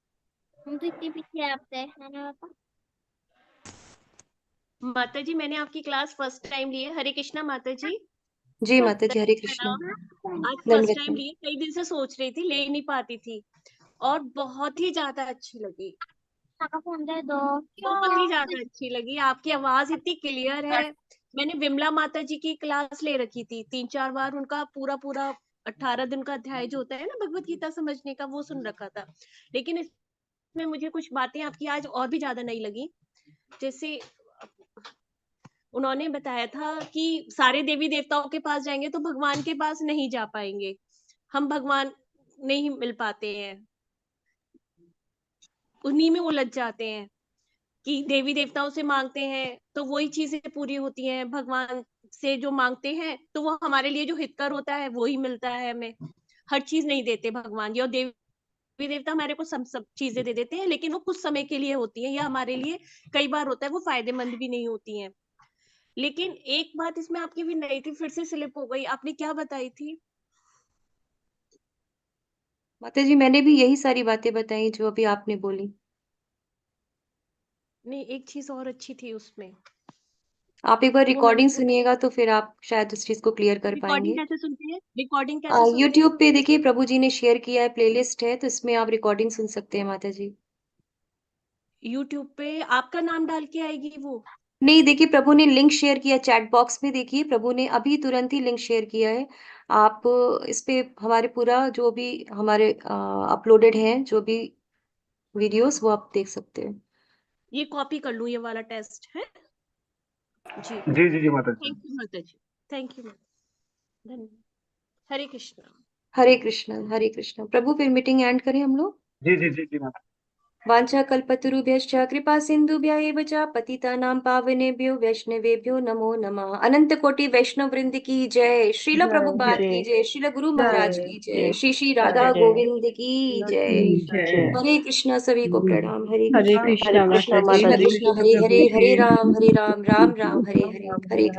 हम तो इतने पीछे आपसे है ना पापा। माता जी, मैंने आपकी क्लास फर्स्ट टाइम ली है। हरे कृष्णा माता जी। जी माता जी, हरे कृष्ण। आज फर्स्ट दंडवत टाइम प्रणाम। ली है, कई दिन से सोच रही थी, ले नहीं पाती थी, और बहुत ही ज्यादा अच्छी लगी। पापा फोन दे दो। बहुत ही ज्यादा अच्छी लगी, आपकी आवाज इतनी क्लियर है। मैंने विमला माता जी की क्लास ले रखी थी, 3-4 बार उनका पूरा पूरा 18 दिन का अध्याय जो होता है ना भगवत गीता समझने का, वो सुन रखा था। लेकिन इसमें मुझे कुछ बातें आपकी आज और भी ज्यादा नहीं लगी। जैसे उन्होंने बताया था कि सारे देवी देवताओं के पास जाएंगे तो भगवान के पास नहीं जा पाएंगे, हम भगवान नहीं मिल पाते हैं, उन्हीं में उलझ जाते हैं कि देवी देवताओं से मांगते हैं तो वही चीजें पूरी होती हैं, भगवान से जो मांगते हैं तो वो हमारे लिए जो हितकर होता है वो ही मिलता है हमें। हर चीज नहीं देते भगवान जी, और देवी देवता हमारे को सब चीजें दे देते हैं, लेकिन वो कुछ समय के लिए होती है, या हमारे लिए कई बार होता है वो फायदेमंद भी नहीं होती हैं। लेकिन एक बात इसमें आपकी भी नहीं थी, फिर से स्लिप हो गई, आपने क्या बताई थी? माता जी, मैंने भी यही सारी बातें बताई जो अभी आपने बोली। नहीं, एक चीज और अच्छी थी उसमें। आप एक बार वो मैंने रिकॉर्डिंग सुनिएगा तो फिर आप शायद उस चीज को क्लियर कर रिकॉर्डिंग पाएंगे। कैसे सुनते हैं? रिकॉर्डिंग कैसे सुनते हैं? यूट्यूब पे देखिए प्रभु जी ने शेयर किया है, प्लेलिस्ट है, तो इसमें आप रिकॉर्डिंग सुन सकते हैं माता जी। यूट्यूब पे आपका नाम डाल के आएगी वो? नहीं, देखिए प्रभु ने लिंक शेयर किया चैट बॉक्स में, देखिए प्रभु ने अभी तुरंत ही लिंक शेयर किया है। आप इस पे हमारे पूरा जो भी हमारे अपलोडेड हैं जो भी वीडियोस, वो आप देख सकते हैं। ये कॉपी कर लूं ये वाला टेस्ट है जी। जी जी जी माता जी। थैंक यू माता जी, थैंक यू, धन्यवाद। हरे कृष्णा। हरे कृष्णा हरे कृष्णा। प्रभु फिर मीटिंग एंड करें हम लोग। जी जी जी जी माता। वाञ्छा कल्पतरुभ्यश्च कृपा सिन्धुभ्य एव च पतितानां पावनेभ्यो वैष्णवेभ्यो नमो नमः। अनंत कोटि वैष्णव वृंद की जय। श्रील प्रभुपाद की जय। श्रील गुरु महाराज की जय। श्री श्री राधा गोविंद की जय। जय। हरे कृष्णा, सभी को प्रणाम। हरे हरे कृष्णा कृष्णा कृष्णा माता जी। कृष्णा हरे हरे, हरे राम राम राम, हरे हरे, हरे कृष्णा।